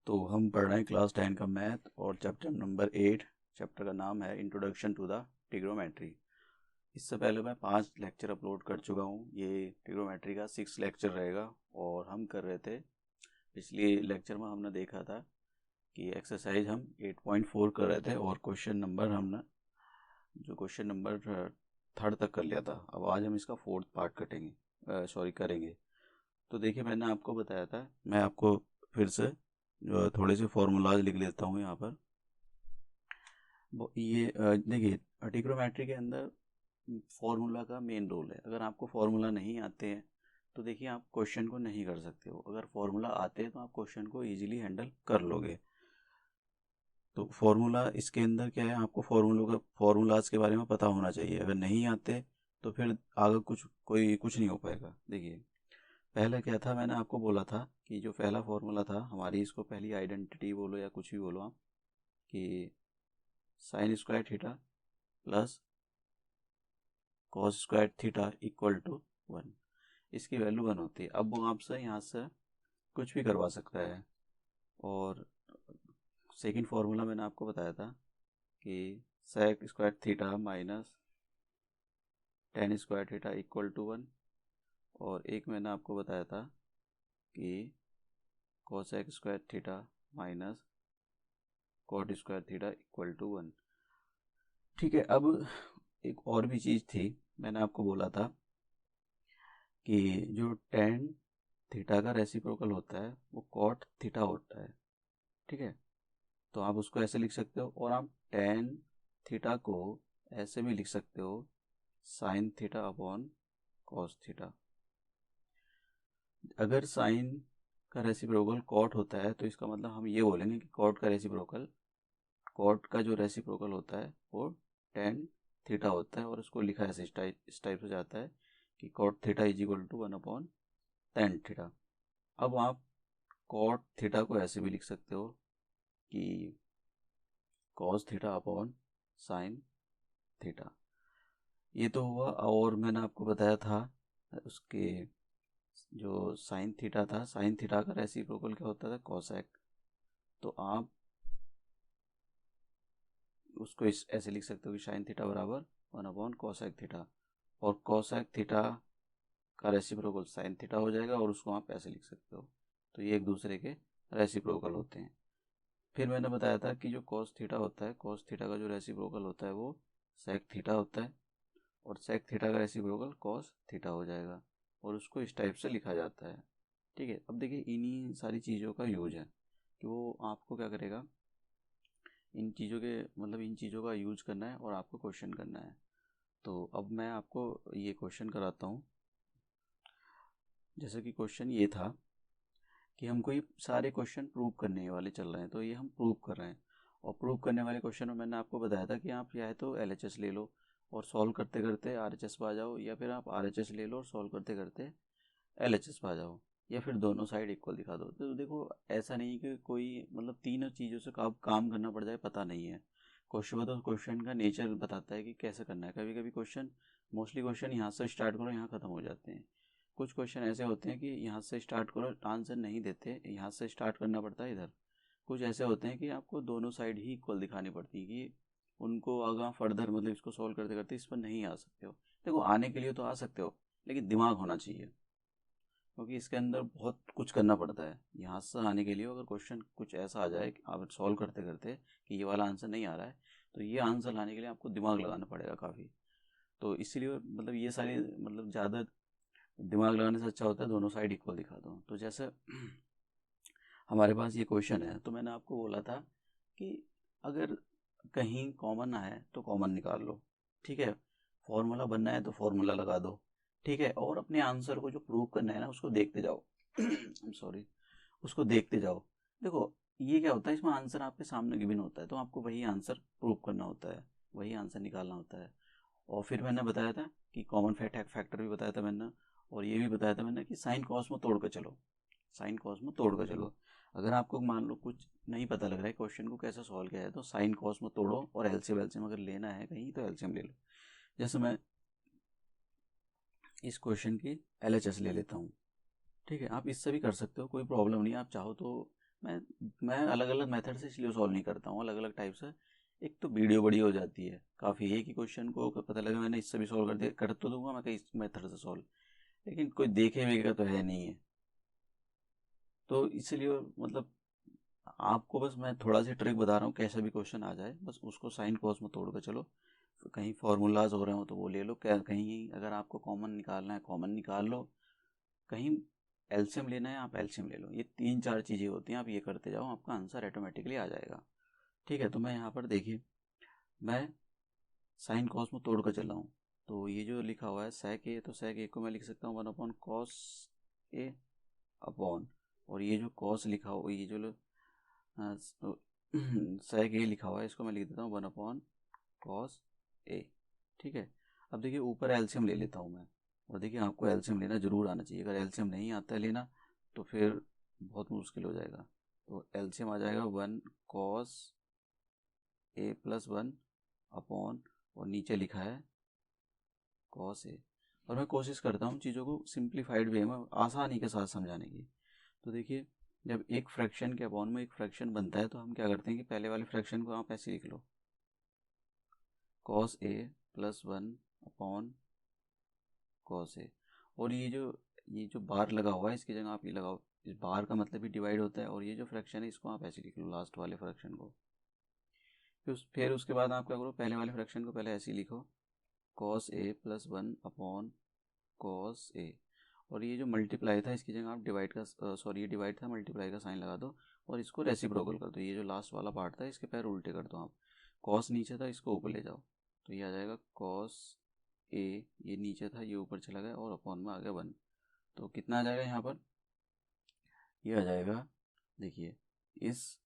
तो हम पढ़ रहे हैं क्लास 10 का मैथ और चैप्टर नंबर 8। चैप्टर का नाम है इंट्रोडक्शन टू द ट्रिग्नोमेट्री। इससे पहले मैं 5 लेक्चर अपलोड कर चुका हूँ। ये ट्रिग्नोमेट्री का 6 लेक्चर रहेगा और हम कर रहे थे, पिछले लेक्चर में हमने देखा था कि एक्सरसाइज हम 8.4 कर रहे थे और क्वेश्चन नंबर हमने जो क्वेश्चन नंबर 3rd तक कर लिया था। अब आज हम इसका 4th पार्ट करेंगे। तो देखिए, मैंने आपको बताया था, मैं आपको फिर से थोड़े से फॉर्मूलाज लिख लेता हूँ यहाँ पर। ये देखिए, ट्रिग्नोमेट्री के अंदर फॉर्मूला का मेन रोल है। अगर आपको फॉर्मूला नहीं आते हैं तो देखिए आप क्वेश्चन को नहीं कर सकते हो। अगर फॉर्मूला आते हैं तो आप क्वेश्चन को इजीली हैंडल कर लोगे। तो फॉर्मूला इसके अंदर क्या है, आपको फॉर्मूलाज के बारे में पता होना चाहिए। अगर नहीं आते तो फिर आगे कुछ नहीं हो पाएगा। देखिए, पहले क्या था, मैंने आपको बोला था कि जो पहला फॉर्मूला था हमारी, इसको पहली आइडेंटिटी बोलो या कुछ भी बोलो आप, कि sine square theta plus cos square theta equal to 1। इसकी वैल्यू 1 होती है। अब वो आपसे यहाँ से कुछ भी करवा सकता है। और सेकंड फार्मूला मैंने आपको बताया था कि sec square theta minus tan square theta equal to 1। और एक मैंने आपको बताया था कि cosec square theta minus cot square theta equal to 1। ठीक है। अब एक और भी चीज़ थी, मैंने आपको बोला था कि जो टेन थीटा का रेसिप्रोकल होता है वो कॉट थीटा होता है। ठीक है, तो आप उसको ऐसे लिख सकते हो। और आप टेन थीटा को ऐसे भी लिख सकते हो, sine theta upon cos theta. अगर साइन का रेसिप्रोकल कॉट होता है तो इसका मतलब हम ये बोलेंगे कि कॉट का जो रेसिप्रोकल होता है वो टेन थीटा होता है। और उसको लिखा ऐसे इस टाइप से जाता है कि cot theta is equal to 1 upon tan theta. अब आप कॉट थीटा को ऐसे भी लिख सकते हो कि cos theta upon sine theta. ये तो हुआ। और मैंने आपको बताया था उसके जो साइन थीटा था, साइन थीटा का रेसिप्रोकल क्या होता था, कॉसेक। तो आप उसको ऐसे लिख सकते हो कि साइन थीटा बराबर 1 अपॉन कॉसेक थीटा। और कॉसेक थीटा का रेसिप्रोकल साइन थीटा हो जाएगा और उसको आप ऐसे लिख सकते हो। तो ये एक दूसरे के रेसिप्रोकल होते हैं। फिर मैंने बताया था कि जो कॉस थीटा होता है, कॉस थीटा का जो रेसिप्रोकल होता है वो सेक थीटा होता है। और सेक थीटा का रेसिप्रोकल कॉस थीटा हो जाएगा और उसको इस टाइप से लिखा जाता है। ठीक है। अब देखिए, इन्हीं सारी चीज़ों का यूज है कि वो आपको क्या करेगा, इन चीज़ों का यूज करना है और आपको क्वेश्चन करना है। तो अब मैं आपको ये क्वेश्चन कराता हूँ। जैसे कि क्वेश्चन ये था कि हमको ये सारे क्वेश्चन प्रूव करने वाले चल रहे हैं, तो ये हम प्रूव कर रहे हैं। और प्रूव करने वाले क्वेश्चन में मैंने आपको बताया था कि आप चाहे तो LHS ले लो और सॉल्व करते करते RHS पे आ जाओ, या फिर आप RHS ले लो और सॉल्व करते करते LHS पे आ जाओ, या फिर दोनों साइड इक्वल दिखा दो। तो देखो, ऐसा नहीं कि कोई तीनों चीज़ों से काम करना पड़ जाए, पता नहीं है। क्वेश्चन का नेचर बताता है कि कैसे करना है। कभी कभी मोस्टली क्वेश्चन यहाँ से स्टार्ट करो यहाँ ख़त्म हो जाते हैं। कुछ क्वेश्चन ऐसे होते हैं कि यहाँ से स्टार्ट करो, आंसर नहीं देते, यहाँ से स्टार्ट करना पड़ता है इधर। कुछ ऐसे होते हैं कि आपको दोनों साइड ही इक्वल दिखानी पड़ती है कि उनको आगे फर्दर इसको सॉल्व करते करते इस पर नहीं आ सकते हो। देखो, आने के लिए तो आ सकते हो, लेकिन दिमाग होना चाहिए, क्योंकि इसके अंदर बहुत कुछ करना पड़ता है यहाँ से आने के लिए। अगर क्वेश्चन कुछ ऐसा आ जाए कि आप सॉल्व करते करते कि ये वाला आंसर नहीं आ रहा है, तो ये आंसर लाने के लिए आपको दिमाग लगाना पड़ेगा काफ़ी। तो इसीलिए ये सारी ज़्यादा दिमाग लगाने से अच्छा होता है दोनों साइड इक्वल दिखा दो। तो जैसे हमारे पास ये क्वेश्चन है, तो मैंने आपको बोला था कि अगर कहीं कॉमन आए तो कॉमन निकाल लो। ठीक है, फॉर्मूला बनना है तो फॉर्मूला लगा दो। ठीक है, और अपने आंसर को जो प्रूव करना है ना उसको देखते जाओ। सॉरी, उसको देखते जाओ। देखो, ये क्या होता है, इसमें आंसर आपके सामने गिवन होता है, तो आपको वही आंसर प्रूव करना होता है, वही आंसर निकालना होता है। और फिर मैंने बताया था कि कॉमन फैक्टर भी बताया था मैंने, और ये भी बताया था मैंने कि साइन कॉस में तोड़ कर चलो, साइन कॉस में तोड़ कर चलो। अगर आपको मान लो कुछ नहीं पता लग रहा है क्वेश्चन को कैसे सॉल्व किया है, तो साइन कॉस में तोड़ो और एलसीएम अगर लेना है कहीं तो एलसीएम ले लो। जैसे मैं इस क्वेश्चन की LHS ले लेता हूँ। ठीक है, आप इससे भी कर सकते हो, कोई प्रॉब्लम नहीं। आप चाहो तो मैं अलग अलग मेथड से इसलिए सॉल्व नहीं करता हूँ, अलग अलग टाइप से। एक तो वीडियो बड़ी हो जाती है काफ़ी, एक ही क्वेश्चन को पता लगा मैंने इससे भी सॉल्व कर दिया, कर तो दूंगा मैं कई मेथड से सॉल्व, लेकिन कोई देखे वेगा तो है नहीं है। तो इसलिए मतलब आपको बस मैं थोड़ा सा ट्रिक बता रहा हूँ, कैसा भी क्वेश्चन आ जाए बस उसको साइन कॉस में तोड़ कर चलो। कहीं फॉर्मूलाज हो रहे हो तो वो ले लो, कहीं अगर आपको कॉमन निकालना है कॉमन निकाल लो, कहीं एलसीएम लेना है आप एलसीएम ले लो। ये 3-4 चीज़ें होती हैं, आप ये करते जाओ आपका आंसर ऑटोमेटिकली आ जाएगा। ठीक है, तो मैं यहाँ पर देखिए, मैं साइन कॉस में तोड़ कर चला हूँ। तो ये जो लिखा हुआ है sec a, तो sec a को मैं लिख सकता हूँ 1/cos a अपॉन, और ये जो कॉस लिखा हुआ, ये जो sec a लिखा हुआ है इसको मैं लिख देता हूँ 1/cos a। ठीक है, अब देखिए ऊपर एलसीएम ले लेता हूँ मैं, और देखिए आपको एलसीएम लेना जरूर आना चाहिए। अगर एलसीएम नहीं आता है लेना तो फिर बहुत मुश्किल हो जाएगा। तो एलसीएम आ जाएगा 1/cos a + 1 अपॉन, और नीचे लिखा है cos a। और मैं कोशिश करता हूँ चीज़ों को सिंप्लीफाइड वे में आसानी के साथ समझाने की। तो देखिए, जब एक फ्रैक्शन के अपॉन में एक फ्रैक्शन बनता है तो हम क्या करते हैं कि पहले वाले फ्रैक्शन को आप ऐसे लिख लो, cos a + 1 upon cos a। और ये जो बार लगा हुआ है इसकी जगह आप ये लगाओ, इस बार का मतलब ही डिवाइड होता है, और ये जो फ्रैक्शन है इसको आप ऐसे लिख लो, लास्ट वाले फ्रैक्शन को। फिर उसके बाद आप क्या करो, पहले वाले फ्रैक्शन को पहले ऐसे लिखो, cos a + 1 upon cos a। और ये जो मल्टीप्लाई था इसकी जगह आप डिवाइड का, सॉरी ये डिवाइड था, मल्टीप्लाई का साइन लगा दो और इसको रेसिप्रोकल कर दो। ये जो लास्ट वाला पार्ट था इसके पैर उल्टे कर दो आप, cos नीचे था इसको ऊपर ले जाओ, तो ये आ जाएगा cos a, ये नीचे था ये ऊपर चला गया और अपॉन में आ गया 1। तो कितना आ जाएगा यहाँ पर, ये आ जाएगा, देखिए इस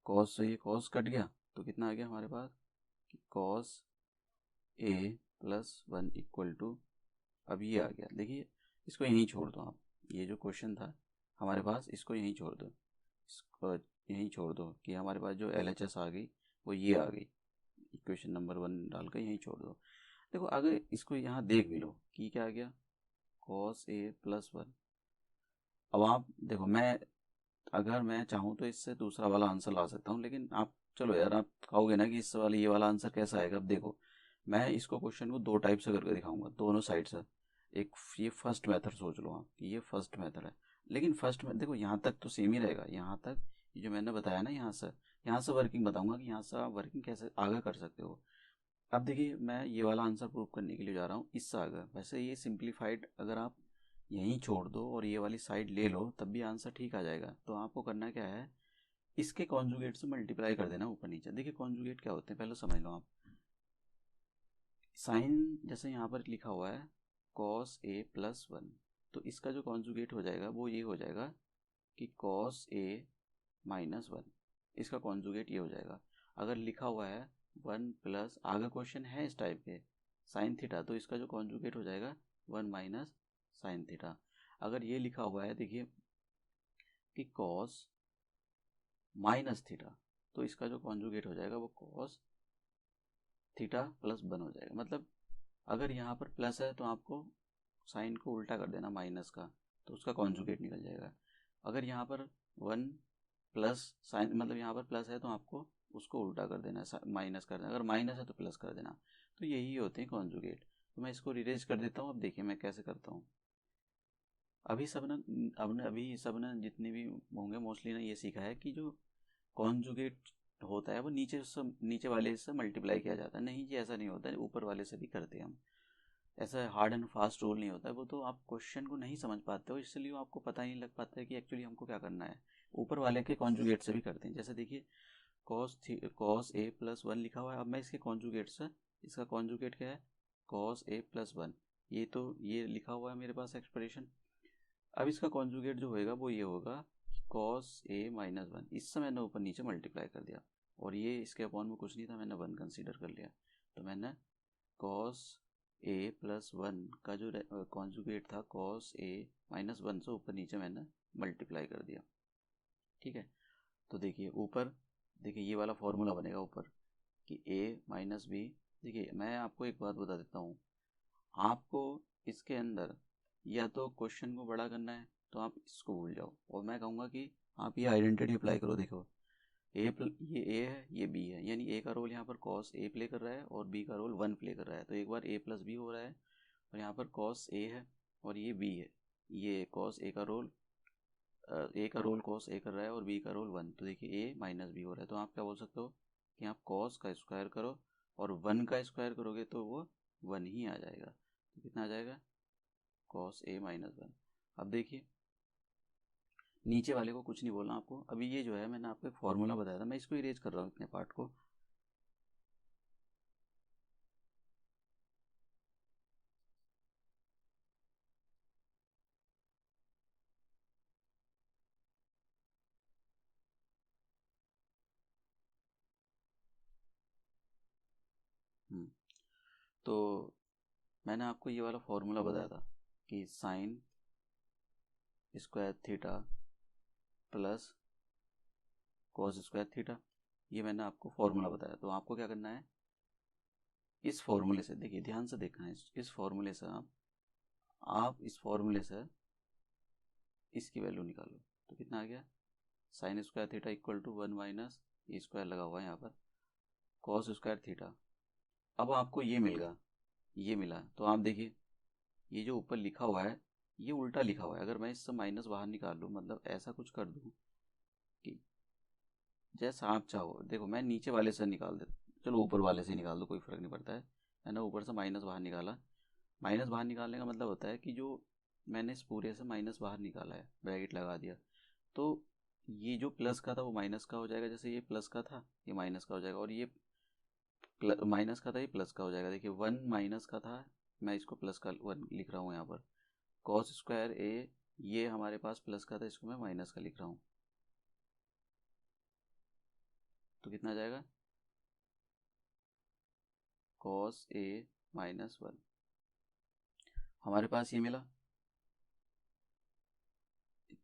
cos से ये cos कट गया तो कितना आ गया हमारे पास, cos a + 1 = अब ये आ गया। देखिए इसको यहीं छोड़ दो आप, ये जो क्वेश्चन था हमारे पास इसको यहीं छोड़ दो, इसको यहीं छोड़ दो कि हमारे पास जो LHS आ गई वो ये आ गई, इक्वेशन नंबर 1 डालकर यहीं छोड़ दो। देखो अगर इसको यहाँ देख भी लो कि क्या आ गया, cos a + 1। अब आप देखो, अगर मैं चाहूँ तो इससे दूसरा वाला आंसर ला सकता हूँ, लेकिन आप चलो यार, आप कहोगे ना कि इस वाले ये वाला आंसर कैसा आएगा। अब देखो मैं इसको क्वेश्चन को दो टाइप से करके दिखाऊंगा, दोनों साइड से। एक ये फर्स्ट मेथड सोच लो आप कि ये फर्स्ट मेथड है, लेकिन फर्स्ट में देखो यहाँ तक तो सेम ही रहेगा, यहाँ तक ये जो मैंने बताया ना, यहाँ से वर्किंग बताऊंगा कि यहाँ से आप वर्किंग कैसे आगे कर सकते हो। अब देखिए मैं ये वाला आंसर प्रूव करने के लिए जा रहा हूँ इससे आगे। वैसे ये सिंप्लीफाइड अगर आप यहीं छोड़ दो और ये वाली साइड ले लो तब भी आंसर ठीक आ जाएगा। तो आपको करना क्या है, इसके कॉन्जुगेट से मल्टीप्लाई कर देना ऊपर नीचे। देखिए कॉन्जुगेट क्या होते हैं पहले समझ लो आप। साइन जैसे यहाँ पर लिखा हुआ है cos a + 1, तो इसका जो कॉन्जुगेट हो जाएगा वो ये हो जाएगा कि cos a - 1, इसका कॉन्जुगेट ये हो जाएगा। अगर लिखा हुआ है 1 प्लस, आगे क्वेश्चन है इस टाइप के, साइन थीटा, तो इसका जो कॉन्जुगेट हो जाएगा 1 - साइन थीटा। अगर ये लिखा हुआ है देखिए कि cos - थीटा, तो इसका जो कॉन्जुगेट हो जाएगा वो cos थीटा + 1 हो जाएगा। मतलब अगर यहाँ पर प्लस है तो आपको साइन को उल्टा कर देना माइनस का, तो उसका कॉन्जुगेट निकल जाएगा। अगर यहाँ पर 1 प्लस साइन, मतलब यहाँ पर प्लस है तो आपको उसको उल्टा कर देना, माइनस कर देना, अगर माइनस है तो प्लस कर देना। तो यही होते हैं कॉन्जुगेट। तो मैं इसको रिरेज कर देता हूँ। अब देखिए मैं कैसे करता हूँ। अभी सब ने जितने भी होंगे मोस्टली ने ये सीखा है कि जो कॉन्जुगेट होता है वो नीचे वाले से मल्टीप्लाई किया जाता है। नहीं जी, ऐसा नहीं होता है, ऊपर वाले से भी करते हैं हम। ऐसा हार्ड एंड फास्ट रूल नहीं होता है, वो तो आप क्वेश्चन को नहीं समझ पाते हो इसलिए आपको पता ही नहीं लग पाता है कि एक्चुअली हमको क्या करना है। ऊपर वाले के कॉन्जुगेट से भी करते हैं। जैसे देखिए cos a + 1 लिखा हुआ है, अब मैं इसके कॉन्जुगेट से, इसका कॉन्जुगेट क्या है cos a + 1, ये लिखा हुआ है मेरे पास एक्सप्रेशन। अब इसका कॉन्जुगेट जो होएगा वो ये होगा cos a - 1, इससे मैंने ऊपर नीचे मल्टीप्लाई कर दिया, और ये इसके अपॉन में कुछ नहीं था, मैंने 1 कंसीडर कर लिया। तो मैंने cos a + 1 का जो कॉन्जुगेट था cos a - 1 से ऊपर नीचे मैंने मल्टीप्लाई कर दिया। ठीक है, तो देखिए ऊपर, देखिए ये वाला फॉर्मूला बनेगा ऊपर कि a - b। देखिए मैं आपको एक बात बता देता हूँ, आपको इसके अंदर या तो क्वेश्चन को बड़ा करना है तो आप इसको भूल जाओ, और मैं कहूँगा कि आप ये आइडेंटिटी अप्लाई करो। देखो ये ए है, ये बी है, यानी ए का रोल यहाँ पर कॉस ए प्ले कर रहा है और बी का रोल 1 प्ले कर रहा है। तो एक बार ए प्लस बी हो रहा है और यहाँ पर कॉस ए है और ये बी है। ये कॉस ए का रोल कॉस ए कर रहा है और बी का रोल 1। तो देखिए ए माइनस बी हो रहा है। तो आप क्या बोल सकते हो कि आप कॉस का स्क्वायर करो और 1 का स्क्वायर करोगे तो वो 1 ही आ जाएगा। तो कितना आ जाएगा, कॉस ए माइनस 1। अब देखिए नीचे वाले को कुछ नहीं बोलना आपको। अभी ये जो है मैंने आपको एक फॉर्मूला बताया था, मैं इसको इरेज कर रहा हूँ इतने पार्ट को। तो मैंने आपको ये वाला फॉर्मूला बताया था कि sine square theta plus cos square theta, ये मैंने आपको फॉर्मूला बताया। तो आपको क्या करना है, इस फॉर्मूले से, देखिए ध्यान से देखना है, इस फॉर्मूले से आप इस फॉर्मूले से इसकी वैल्यू निकालो। तो कितना आ गया, sine square theta equal to 1 minus e square लगा हुआ है यहाँ पर कॉस स्क्वायर थीटा। अब आपको ये मिलेगा, ये मिला। तो आप देखिए ये जो ऊपर लिखा हुआ है ये उल्टा लिखा हुआ है। अगर मैं इससे माइनस बाहर निकाल लूँ, मतलब ऐसा कुछ कर दूँ कि जैसा आप चाहो, देखो मैं नीचे वाले से निकाल दे, चलो ऊपर वाले से निकाल दो, कोई फ़र्क नहीं पड़ता है। मैंने ऊपर से माइनस बाहर निकाला। माइनस बाहर निकालने का मतलब होता है कि जो मैंने इस पूरे से माइनस बाहर निकाला है, ब्रैकेट लगा दिया, तो ये जो प्लस का था वो माइनस का हो जाएगा। जैसे ये प्लस का था ये माइनस का हो जाएगा, और ये माइनस का था ये प्लस का हो जाएगा। देखिए 1 माइनस का था, मैं इसको प्लस का 1 लिख रहा हूँ यहाँ पर। कॉस स्क्वायर ए ये हमारे पास प्लस का था, इसको मैं माइनस का लिख रहा हूँ। तो कितना आ जाएगा, कॉस ए माइनस 1 हमारे पास ये मिला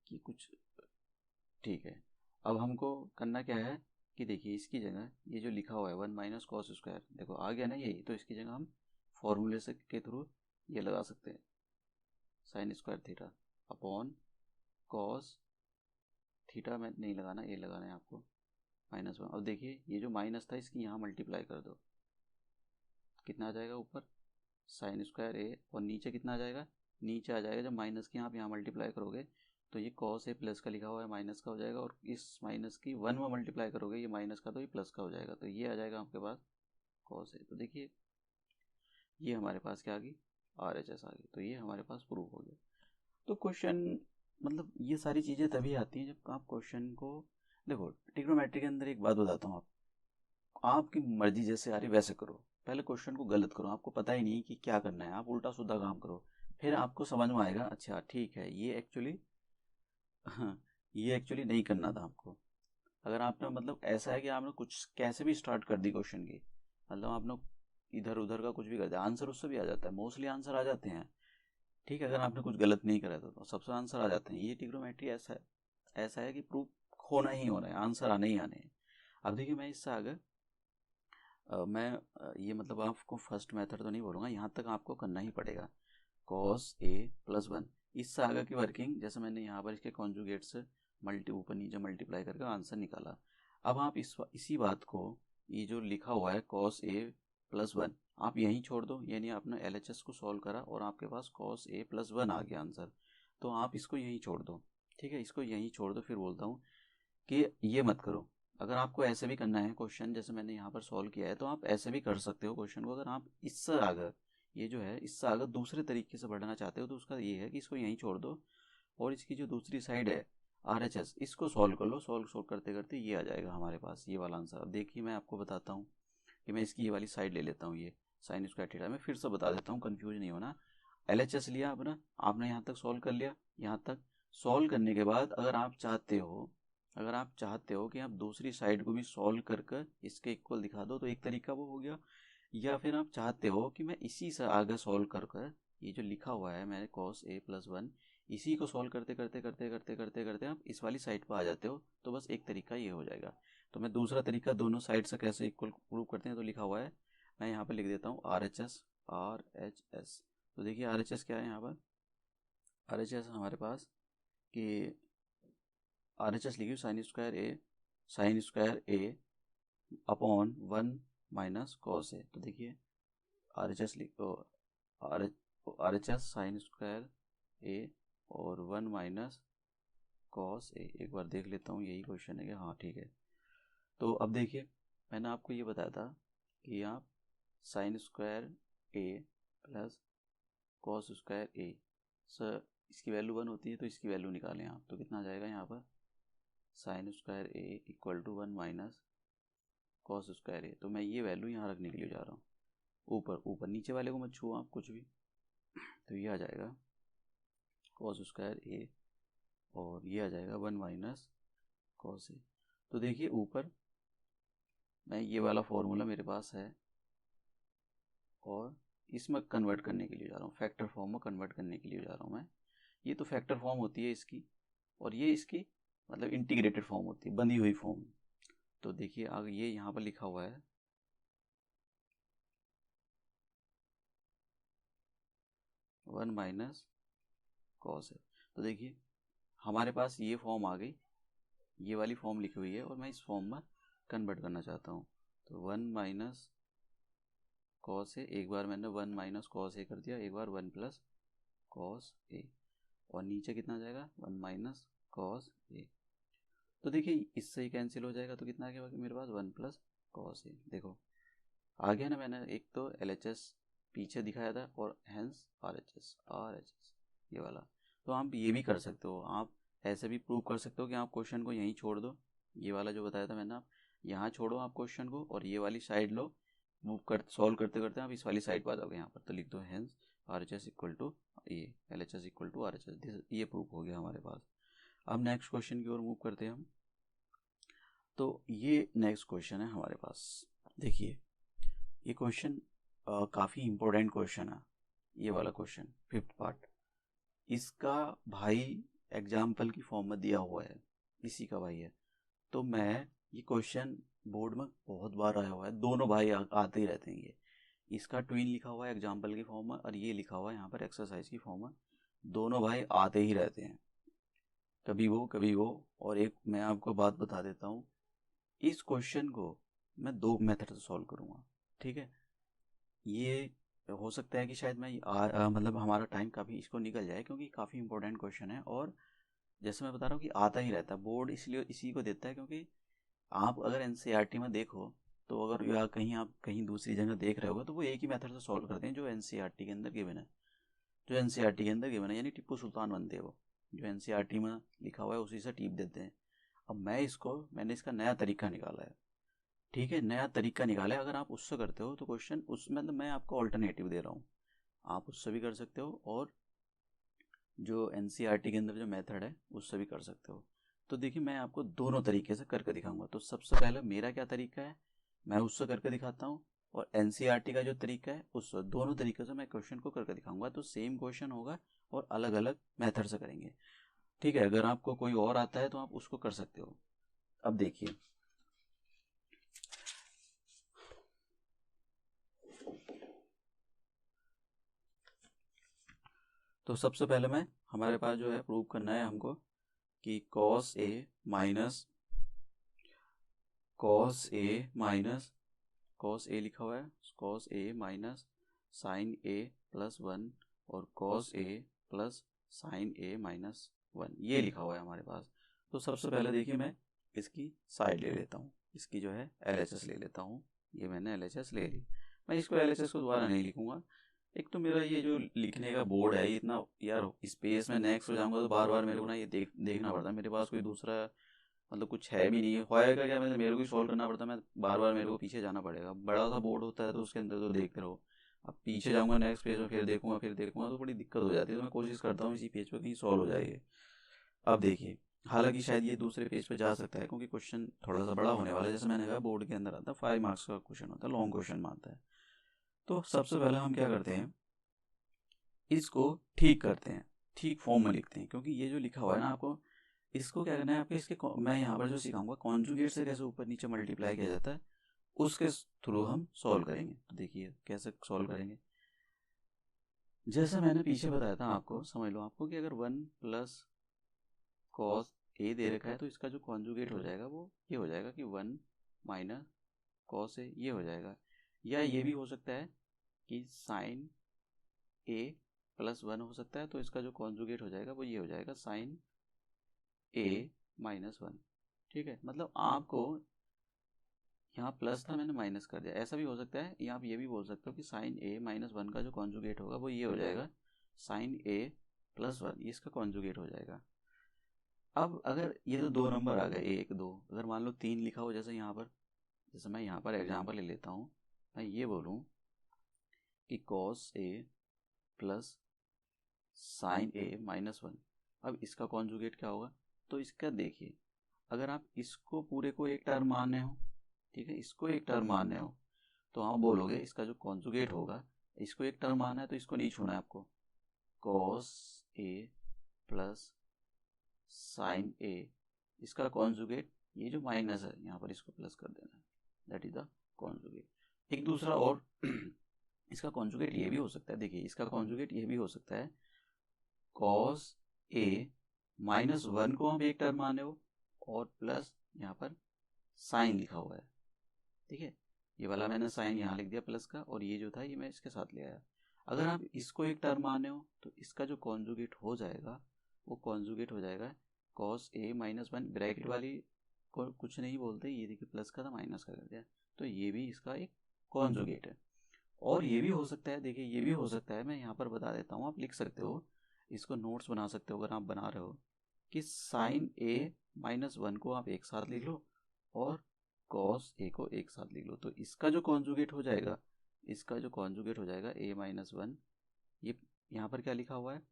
कि कुछ, ठीक है। अब हमको करना क्या है कि देखिए इसकी जगह ये जो लिखा हुआ है 1 माइनस कॉस स्क्वायर, देखो आ गया ना यही, तो इसकी जगह हम फॉर्मूले से के थ्रू ये लगा सकते हैं, sign square theta upon cos theta में नहीं लगाना, ये लगाना है आपको माइनस 1। अब देखिए ये जो माइनस था इसकी यहाँ मल्टीप्लाई कर दो, कितना आ जाएगा ऊपर साइन स्क्वायर ए, और नीचे कितना आ जाएगा, नीचे आ जाएगा जब माइनस की आप यहाँ मल्टीप्लाई करोगे तो ये कॉस ए प्लस का लिखा हुआ है माइनस का हो जाएगा, और इस माइनस की 1 में मल्टीप्लाई करोगे ये माइनस का तो ये प्लस का हो जाएगा। तो ये आ जाएगा आपके पास कॉस ए। तो देखिए ये हमारे पास क्या आ गई, आर एच एस आ गई। तो ये हमारे पास प्रूफ हो गया। तो क्वेश्चन, मतलब ये सारी चीज़ें तभी आती हैं जब आप क्वेश्चन को देखो। ट्रिग्नोमेट्री के अंदर एक बात बताता हूँ आपकी मर्जी जैसे आ रही वैसे करो। पहले क्वेश्चन को गलत करो, आपको पता ही नहीं कि क्या करना है, आप उल्टा सीधा काम करो, फिर आपको समझ में आएगा अच्छा ठीक है ये एक्चुअली हाँ, ये एक्चुअली नहीं करना था आपको। अगर आपने, मतलब ऐसा है कि आपने कुछ कैसे भी स्टार्ट कर दी क्वेश्चन की, मतलब आपने इधर उधर का कुछ भी कर दिया, आंसर उससे भी आ जाता है, मोस्टली आंसर आ जाते हैं। ठीक है, अगर आपने कुछ गलत नहीं करा था तो सबसे आंसर आ जाते हैं। ये ट्रिग्नोमेट्री ऐसा है कि प्रूफ होना ही होना है, आंसर आने ही आने हैं। अब देखिए मैं इससे आगे ये मतलब आपको फर्स्ट मेथड तो नहीं बोलूँगा, यहाँ तक आपको करना ही पड़ेगा। कॉस ए प्लस 1, इससे आगे की वर्किंग जैसे मैंने यहाँ पर इसके कॉन्जुगेट से ऊपर नीचे मल्टीप्लाई करके आंसर निकाला। अब आप इसी बात को, ये जो लिखा हुआ है कॉस ए प्लस 1, आप यहीं छोड़ दो, यानी आपने LHS को सॉल्व करा और आपके पास कॉस ए प्लस 1 आ गया आंसर। तो आप इसको यहीं छोड़ दो, ठीक है, इसको यहीं छोड़ दो। फिर बोलता हूँ कि ये मत करो। अगर आपको ऐसे भी करना है क्वेश्चन, जैसे मैंने यहाँ पर सॉल्व किया है, तो आप ऐसे भी कर सकते हो क्वेश्चन को। अगर आप इससे आगे, ये जो है इससे आगे दूसरे तरीके से बढ़ना चाहते हो, तो उसका ये है कि इसको यहीं छोड़ दो और इसकी जो दूसरी साइड है RHS, इसको सॉल्व कर लो। सॉल्व करते करते ये आ जाएगा हमारे पास ये वाला आंसर। अब देखिए मैं आपको बताता हूँ कि मैं इसकी ये वाली साइड ले लेता हूँ, ये साइन स्क्वायर थीटा। मैं फिर से बता देता हूँ, कंफ्यूज नहीं होना। LHS लिया अपना, आपने यहाँ तक सॉल्व कर लिया। यहाँ तक सॉल्व करने के बाद अगर आप चाहते हो कि आप दूसरी साइड को भी सॉल्व कर कर इसके इक्वल दिखा दो, तो एक तरीका वो हो गया। या फिर आप चाहते हो कि मैं इसी से आगे सॉल्व कर कर, ये जो लिखा हुआ है मैंने कॉस ए प्लस 1, इसी को सॉल्व करते करते करते करते करते करते आप इस वाली साइड पर आ जाते हो, तो बस एक तरीका ये हो जाएगा। तो मैं दूसरा तरीका दोनों साइड से कैसे इक्वल प्रूव करते हैं, तो लिखा हुआ है, मैं यहाँ पर लिख देता हूँ RHS। तो देखिए RHS क्या है यहाँ पर, RHS हमारे पास कि RHS लिखिए sign square A upon 1 minus cos A. तो देखिए RHS लिखो, RHS साइन स्क्वायर ए और 1 माइनस कॉस ए। एक बार देख लेता हूँ यही क्वेश्चन है कि हाँ ठीक है। तो अब देखिए मैंने आपको ये बताया था कि आप साइन स्क्वायर ए प्लस कॉस स्क्वायर ए, सर इसकी वैल्यू 1 होती है तो इसकी वैल्यू निकालें आप। तो कितना आ जाएगा यहाँ पर sine square A equal to 1 minus cos square A. तो मैं ये वैल्यू यहाँ रखने के लिए जा रहा हूँ ऊपर नीचे वाले को मत छुओ आप कुछ भी। तो ये आ जाएगा कॉस स्क्वायर ए और ये आ जाएगा 1 माइनस कॉस ए। तो देखिए ऊपर मैं ये वाला फॉर्मूला मेरे पास है और इसमें कन्वर्ट करने के लिए जा रहा हूँ, फैक्टर फॉर्म में कन्वर्ट करने के लिए जा रहा हूँ मैं। ये तो फैक्टर फॉर्म होती है इसकी, और ये इसकी मतलब इंटीग्रेटेड फॉर्म होती है, बंधी हुई फॉर्म। तो देखिए आगे ये यहाँ पर लिखा हुआ है 1 माइनस कॉस है। तो देखिए हमारे पास ये फॉर्म आ गई, ये वाली फॉर्म लिखी हुई है और मैं इस फॉर्म में कन्वर्ट करना चाहता हूँ। तो 1 माइनस कॉस ए, एक बार मैंने 1 माइनस कॉस ए कर दिया, एक बार 1 प्लस कॉस ए, और नीचे कितना जाएगा 1 माइनस कॉस ए। तो देखिए इससे ही कैंसिल हो जाएगा, तो कितना आ गया मेरे पास 1 प्लस कॉस ए। देखो आ गया ना, मैंने एक तो LHS पीछे दिखाया था और हैंस RHS ये वाला। तो आप ये भी कर सकते हो, आप ऐसे भी प्रूव कर सकते हो कि आप क्वेश्चन को यहीं छोड़ दो, ये वाला जो बताया था मैंने, आप यहाँ छोड़ो आप क्वेश्चन को और ये वाली साइड लो, मूव कर सॉल्व करते करते आप इस वाली साइड पर आ जाओगे। यहाँ पर तो लिख दो हैंस RHS इक्वल टू ये LHS इक्वल टू RHS। ये प्रूफ हो गया हमारे पास। अब नेक्स्ट क्वेश्चन की ओर मूव करते हैं हम। तो ये नेक्स्ट क्वेश्चन है हमारे पास। देखिए ये क्वेश्चन काफ़ी इम्पोर्टेंट क्वेश्चन है, ये वाला क्वेश्चन 5th पार्ट। इसका भाई एग्जाम्पल की फॉर्म में दिया हुआ है, इसी का भाई है। तो मैं ये क्वेश्चन बोर्ड में बहुत बार आया हुआ है, दोनों भाई आते ही रहते हैं। ये इसका ट्विन लिखा हुआ है एग्जाम्पल की फॉर्म में और ये लिखा हुआ है यहाँ पर एक्सरसाइज की फॉर्म में। दोनों भाई आते ही रहते हैं, कभी वो। और एक मैं आपको बात बता देता हूँ, इस क्वेश्चन को मैं 2 मेथड से सॉल्व करूँगा, ठीक है। ये हो सकता है कि शायद मैं मतलब हमारा टाइम काफ़ी इसको निकल जाए, क्योंकि काफ़ी इंपॉर्टेंट क्वेश्चन है और जैसे मैं बता रहा हूँ कि आता ही रहता है। बोर्ड इसलिए इसी को देता है क्योंकि आप अगर NCERT में देखो तो, अगर या कहीं आप कहीं दूसरी जगह देख रहे होगे तो वो एक ही मेथड से सॉल्व करते हैं जो NCERT के अंदर गिवन है, यानी टिप्पू सुल्तान बनते हैं वो, जो NCERT में लिखा हुआ है उसी से टिप देते हैं। अब मैंने इसका नया तरीका निकाला है, ठीक है, नया तरीका निकाला है। अगर आप उससे करते हो तो क्वेश्चन उसमें तो मैं आपको ऑल्टरनेटिव दे रहा हूँ, आप उससे भी कर सकते हो और जो NCERT के अंदर जो मेथड है उससे भी कर सकते हो। तो देखिए मैं आपको दोनों तरीके से करके दिखाऊंगा। तो सबसे पहले मेरा क्या तरीका है मैं उससे करके दिखाता हूँ, और NCERT का जो तरीका है उससे, दोनों तरीके से मैं क्वेश्चन को करके दिखाऊंगा। तो सेम क्वेश्चन होगा और अलग अलग मेथड से करेंगे, ठीक है। अगर आपको कोई और आता है तो आप उसको कर सकते हो। अब देखिए तो सबसे पहले मैं हमारे पास जो है प्रूव करना है हमको कि cos A minus cos A लिखा हुआ है, cos A minus sine A plus 1 और cos A plus sine A minus 1, ये लिखा हुआ है हमारे पास। तो सबसे पहले देखिए मैं इसकी साइड ले लेता हूँ, इसकी जो है LHS ले लेता हूँ। ये मैंने LHS ले ली, मैं इसको LHS को दोबारा नहीं लिखूंगा। एक तो मेरा ये जो लिखने का बोर्ड है इतना यार स्पेस में नेक्स्ट हो जाऊंगा तो बार बार मेरे को ना ये देखना पड़ता है। मेरे पास कोई दूसरा मतलब कुछ है भी नहीं है, होएगा क्या, मतलब मेरे को ही सॉल्व करना पड़ता है। मैं बार बार मेरे को पीछे जाना पड़ेगा, बड़ा सा बोर्ड होता है तो उसके अंदर तो देखते रहो। अब पीछे जाऊंगा नेक्स्ट पेज में, फिर देखूंगा तो बड़ी दिक्कत हो जाती है। तो मैं कोशिश करता हूँ इसी पेज पर कहीं सॉल्व हो जाए। अब देखिए हालांकि शायद ये दूसरे पेज पे जा सकता है क्योंकि क्वेश्चन थोड़ा सा बड़ा होने वाला है। जैसे मैंने कहा बोर्ड के अंदर आता है 5 मार्क्स का क्वेश्चन होता है, लॉन्ग क्वेश्चन में आता है। तो सबसे पहले हम क्या करते हैं, इसको ठीक करते हैं, ठीक फॉर्म में लिखते हैं। क्योंकि ये जो लिखा हुआ है ना, आपको इसको क्या करना है, आपके मैं यहाँ पर जो सिखाऊंगा कॉन्जुगेट से कैसे ऊपर नीचे मल्टीप्लाई किया जाता है उसके थ्रू हम सॉल्व करेंगे। तो देखिए कैसे सॉल्व करेंगे। जैसे मैंने पीछे बताया था आपको, समझ लो आपको कि अगर 1 प्लस कॉस ए दे रखा है तो इसका जो कॉन्जुगेट हो जाएगा वो ये हो जाएगा कि 1 माइनस कॉस ए, ये हो जाएगा। या ये भी हो सकता है कि साइन ए प्लस 1 हो सकता है, तो इसका जो कॉन्जुगेट हो जाएगा वो ये हो जाएगा साइन ए माइनस 1। ठीक है, मतलब आपको यहाँ प्लस था मैंने माइनस कर दिया। ऐसा भी हो सकता है, या आप ये भी बोल सकते हो कि साइन ए माइनस 1 का जो कॉन्जुगेट होगा वो ये हो जाएगा साइन ए प्लस 1, ये इसका कॉन्जुगेट हो जाएगा। अब अगर ये तो दो नंबर आ गए, 1 2, अगर मान लो 3 लिखा हो, जैसे यहाँ पर, जैसे मैं यहाँ पर एग्जाम्पल ले लेता हूँ, मैं ये बोलूँ कि cos A plus sign A minus 1, अब इसका कॉन्जुगेट क्या होगा? तो इसका देखिए, अगर आप इसको पूरे को एक टर्म माने हो, ठीक है, इसको एक टर्म माने हो, तो आप बोलोगे इसका जो कॉन्जुगेट होगा, इसको एक टर्म माना है तो इसको नहीं छूना है आपको, कॉस ए प्लस साइन ए, इसका कॉन्जुगेट ये जो माइनस है यहाँ पर इसको प्लस कर देना है, दैट इज द कॉन्जुगेट। एक दूसरा और इसका कॉन्जुगेट ये भी हो सकता है, देखिए इसका कॉन्जुगेट ये भी हो सकता है, कॉस ए माइनस 1 को हम एक टर्म माने हो और प्लस यहाँ पर साइन लिखा हुआ है, ठीक है, ये वाला मैंने साइन यहाँ लिख दिया प्लस का, और ये जो था ये मैं इसके साथ ले आया। अगर आप इसको एक टर्म माने हो तो इसका जो कॉन्जुगेट हो जाएगा वो कॉन्जुगेट हो जाएगा कॉस ए माइनस 1, ब्रैकेट वाली को कुछ नहीं बोलते, ये देखिए प्लस का था माइनस का कर दिया, तो ये भी इसका एक कॉन्जुगेट है। और ये भी हो सकता है, देखिए ये भी हो सकता है, मैं यहाँ पर बता देता हूँ, आप लिख सकते हो, इसको नोट्स बना सकते हो अगर आप बना रहे हो, कि साइन ए माइनस 1 को आप एक साथ लिख लो और कॉस ए को एक साथ लिख लो, तो इसका जो कॉन्जुगेट हो जाएगा, इसका जो कॉन्जुगेट हो जाएगा ए माइनस 1, ये यहाँ पर क्या लिखा हुआ है,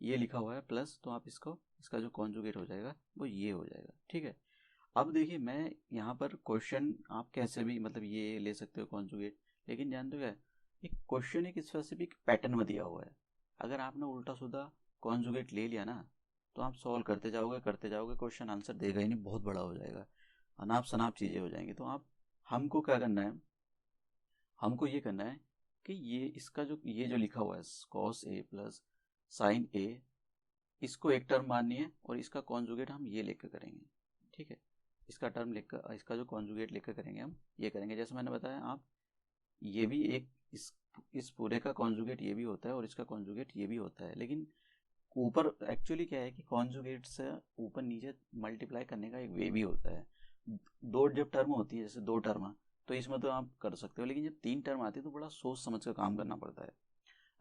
ये लिखा हुआ है प्लस, तो आप इसको, इसका जो कॉन्जुगेट हो जाएगा वो ये हो जाएगा। ठीक है, अब देखिए मैं यहाँ पर क्वेश्चन आप कैसे भी मतलब ये ले सकते हो कॉन्जुगेट, लेकिन जानते हो क्या, एक क्वेश्चन एक स्पेसिफिक पैटर्न में दिया हुआ है, अगर आपने उल्टा सीधा कॉन्जुगेट ले लिया ना तो आप सॉल्व करते जाओगे, क्वेश्चन आंसर देगा ही नहीं, बहुत बड़ा हो जाएगा, अनाप शनाप चीज़ें हो जाएंगी। तो आप, हमको क्या करना है, हमको ये करना है कि ये इसका जो ये जो लिखा हुआ है कॉस ए प्लस साइन ए, इसको एक टर्म माननी है और इसका कॉन्जुगेट हम ये लेकर करेंगे। ठीक है, इसका टर्म लेकर, इसका जो कॉन्जुगेट लेकर करेंगे हम ये करेंगे, जैसे मैंने बताया, आप ये भी एक इस पूरे का कॉन्जुगेट ये भी होता है और इसका कॉन्जुगेट ये भी होता है, लेकिन ऊपर एक्चुअली क्या है कि कॉन्जुगेट से ऊपर नीचे मल्टीप्लाई करने का एक वे भी होता है। दो जब टर्म होती है, जैसे दो टर्म, तो इसमें तो आप कर सकते हो, लेकिन जब 3 टर्म आती है तो बड़ा सोच समझ कर काम करना पड़ता है।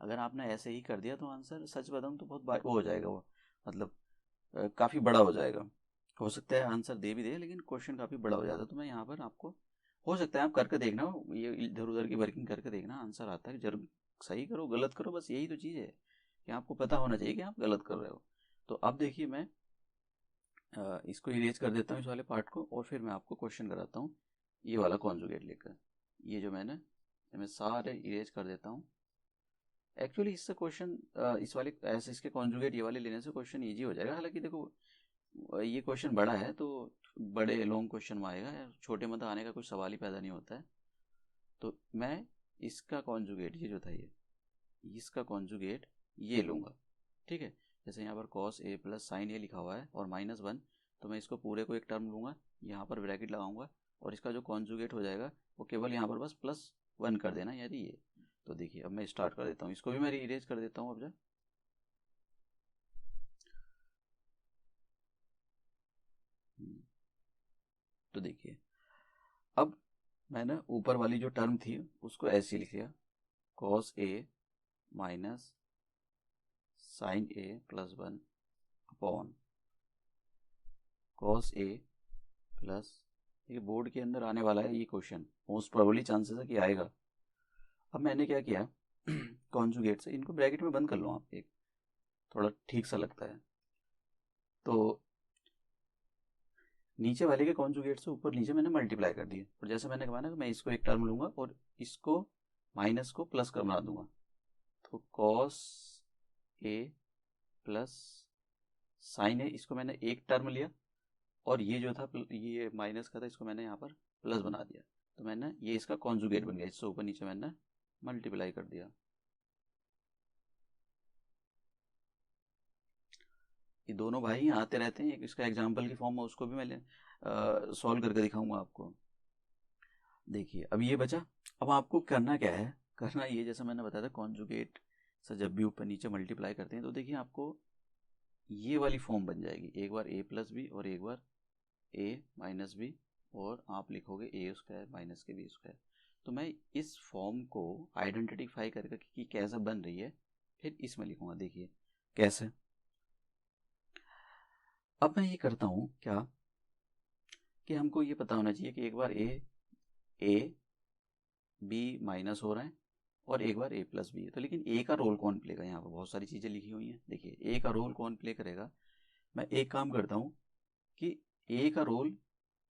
अगर आपने ऐसे ही कर दिया तो आंसर, सच बताऊं तो बहुत वो हो जाएगा, वो मतलब काफ़ी बड़ा हो जाएगा, हो सकता है आंसर दे भी दे लेकिन क्वेश्चन काफ़ी बड़ा हो जाता है। तो मैं यहाँ पर आपको, हो सकता है आप करके देखना, ये इधर उधर की वर्किंग करके देखना, आंसर आता है, जरूर सही करो गलत करो, बस यही तो चीज़ है कि आपको पता होना चाहिए कि आप गलत कर रहे हो। तो अब देखिए मैं इसको इरेज कर देता हूँ इस वाले पार्ट को, और फिर मैं आपको क्वेश्चन कराता हूँ ये वाला कॉन्जुगेट लेकर, ये जो मैं सारे इरेज कर देता हूँ। एक्चुअली इससे क्वेश्चन इस वाले ऐसे इसके कॉन्जुगेट ये वाले लेने से क्वेश्चन इजी हो जाएगा। हालांकि देखो ये क्वेश्चन बड़ा है तो बड़े लॉन्ग क्वेश्चन में आएगा, छोटे में तो आने का कुछ सवाल ही पैदा नहीं होता है। तो मैं इसका कॉन्जुगेट ये जो था, ये इसका कॉन्जुगेट ये लूँगा। ठीक है, जैसे यहाँ पर कॉस ए प्लस साइन ए लिखा हुआ है और माइनस 1, तो मैं इसको पूरे को एक टर्म लूँगा, यहाँ पर ब्रैकेट लगाऊंगा और इसका जो कॉन्जुगेट हो जाएगा वो केवल यहाँ पर बस +1 कर देना, यानी ये। तो देखिए अब मैं स्टार्ट कर देता हूँ, इसको भी मैं रीअरेंज कर देता हूँ अब जब, तो देखिए अब मैंने ऊपर वाली जो टर्म थी उसको ऐसे लिख लिया, cos A minus sign A plus 1 upon cos A plus, ये बोर्ड के अंदर आने वाला है ये क्वेश्चन, मोस्ट प्रोबेबली चांसेस है कि आएगा। अब मैंने क्या किया कॉन्जुगेट से इनको ब्रैकेट में बंद कर लो आप, एक थोड़ा ठीक सा लगता है, तो नीचे वाले के कॉन्जुगेट से ऊपर नीचे मैंने मल्टीप्लाई कर दिया, और जैसे मैंने कहा ना कि मैं इसको एक टर्म लूंगा और इसको माइनस को प्लस कर बना दूंगा, तो कॉस ए प्लस साइन ए, इसको मैंने एक टर्म लिया और ये जो था ये माइनस का था, इसको मैंने यहाँ पर प्लस बना दिया, तो मैंने ये इसका कॉन्जुगेट बन गया, इससे ऊपर नीचे मैंने मल्टीप्लाई कर दिया। ये दोनों भाई यहाँ आते रहते हैं, एक इसका एग्जाम्पल की फॉर्म में उसको भी मैं सॉल्व करके दिखाऊंगा आपको। देखिए अब ये बचा। अब आपको करना क्या है, करना ये जैसा मैंने बताया था कॉन्जुगेट से जब भी ऊपर नीचे मल्टीप्लाई करते हैं तो देखिए आपको ये वाली फॉर्म बन जाएगी, एक बार ए प्लस बी और एक बार ए माइनस बी, और आप लिखोगे ए स्क्वायर माइनस के बी स्क्वायर। तो मैं इस फॉर्म को आइडेंटिफाई करके कि कैसे बन रही है फिर इसमें लिखूंगा। देखिए कैसे। अब मैं ये करता हूँ क्या कि हमको ये पता होना चाहिए कि एक बार ए बी माइनस हो रहा है और एक बार ए प्लस बी है, तो लेकिन ए का रोल कौन प्ले करेगा, यहाँ पर बहुत सारी चीज़ें लिखी हुई हैं। देखिए ए का रोल कौन प्ले करेगा, मैं एक काम करता हूँ कि ए का रोल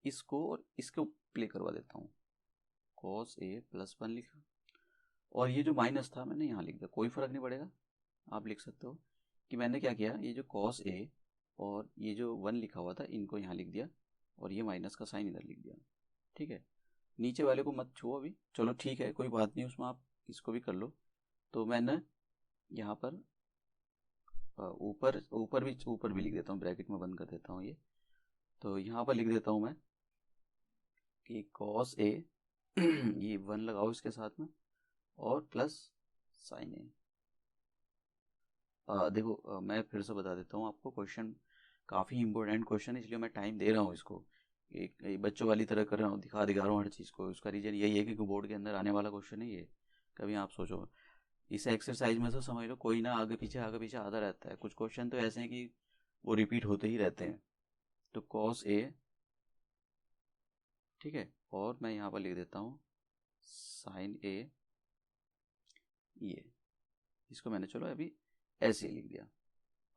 इसको और इसको प्ले करवा देता हूँ। कॉस ए प्लस 1 लिखा, और ये जो माइनस था मैंने यहाँ लिख दिया, कोई फर्क नहीं पड़ेगा। आप लिख सकते हो कि मैंने क्या किया, ये जो कॉस ए और ये जो 1 लिखा हुआ था इनको यहाँ लिख दिया, और ये माइनस का साइन इधर लिख दिया। ठीक है, नीचे वाले को मत छुओ अभी, चलो ठीक है कोई बात नहीं, उसमें आप इसको भी कर लो। तो मैंने यहाँ पर ऊपर भी लिख देता हूँ, ब्रैकेट में बंद कर देता हूँ ये। तो यहाँ पर लिख देता हूँ मैं कि कॉस ए ये 1 लगाओ इसके साथ में और प्लस साइन ए। देखो मैं फिर से बता देता हूँ आपको, क्वेश्चन काफ़ी इंपॉर्टेंट क्वेश्चन है इसलिए मैं टाइम दे रहा हूँ इसको, एक बच्चों वाली तरह कर रहा हूँ, दिखा रहा हूँ हर चीज़ को। उसका रीज़न यही है कि बोर्ड के अंदर आने वाला क्वेश्चन है ये। कभी आप सोचो इस एक्सरसाइज में तो समझ लो कोई ना आगे पीछे आता रहता है, कुछ क्वेश्चन तो ऐसे हैं कि वो रिपीट होते ही रहते हैं। तो कॉस ए, ठीक है, और मैं यहाँ पर लिख देता हूँ साइन ए, ये इसको मैंने चलो अभी ऐसे लिख दिया,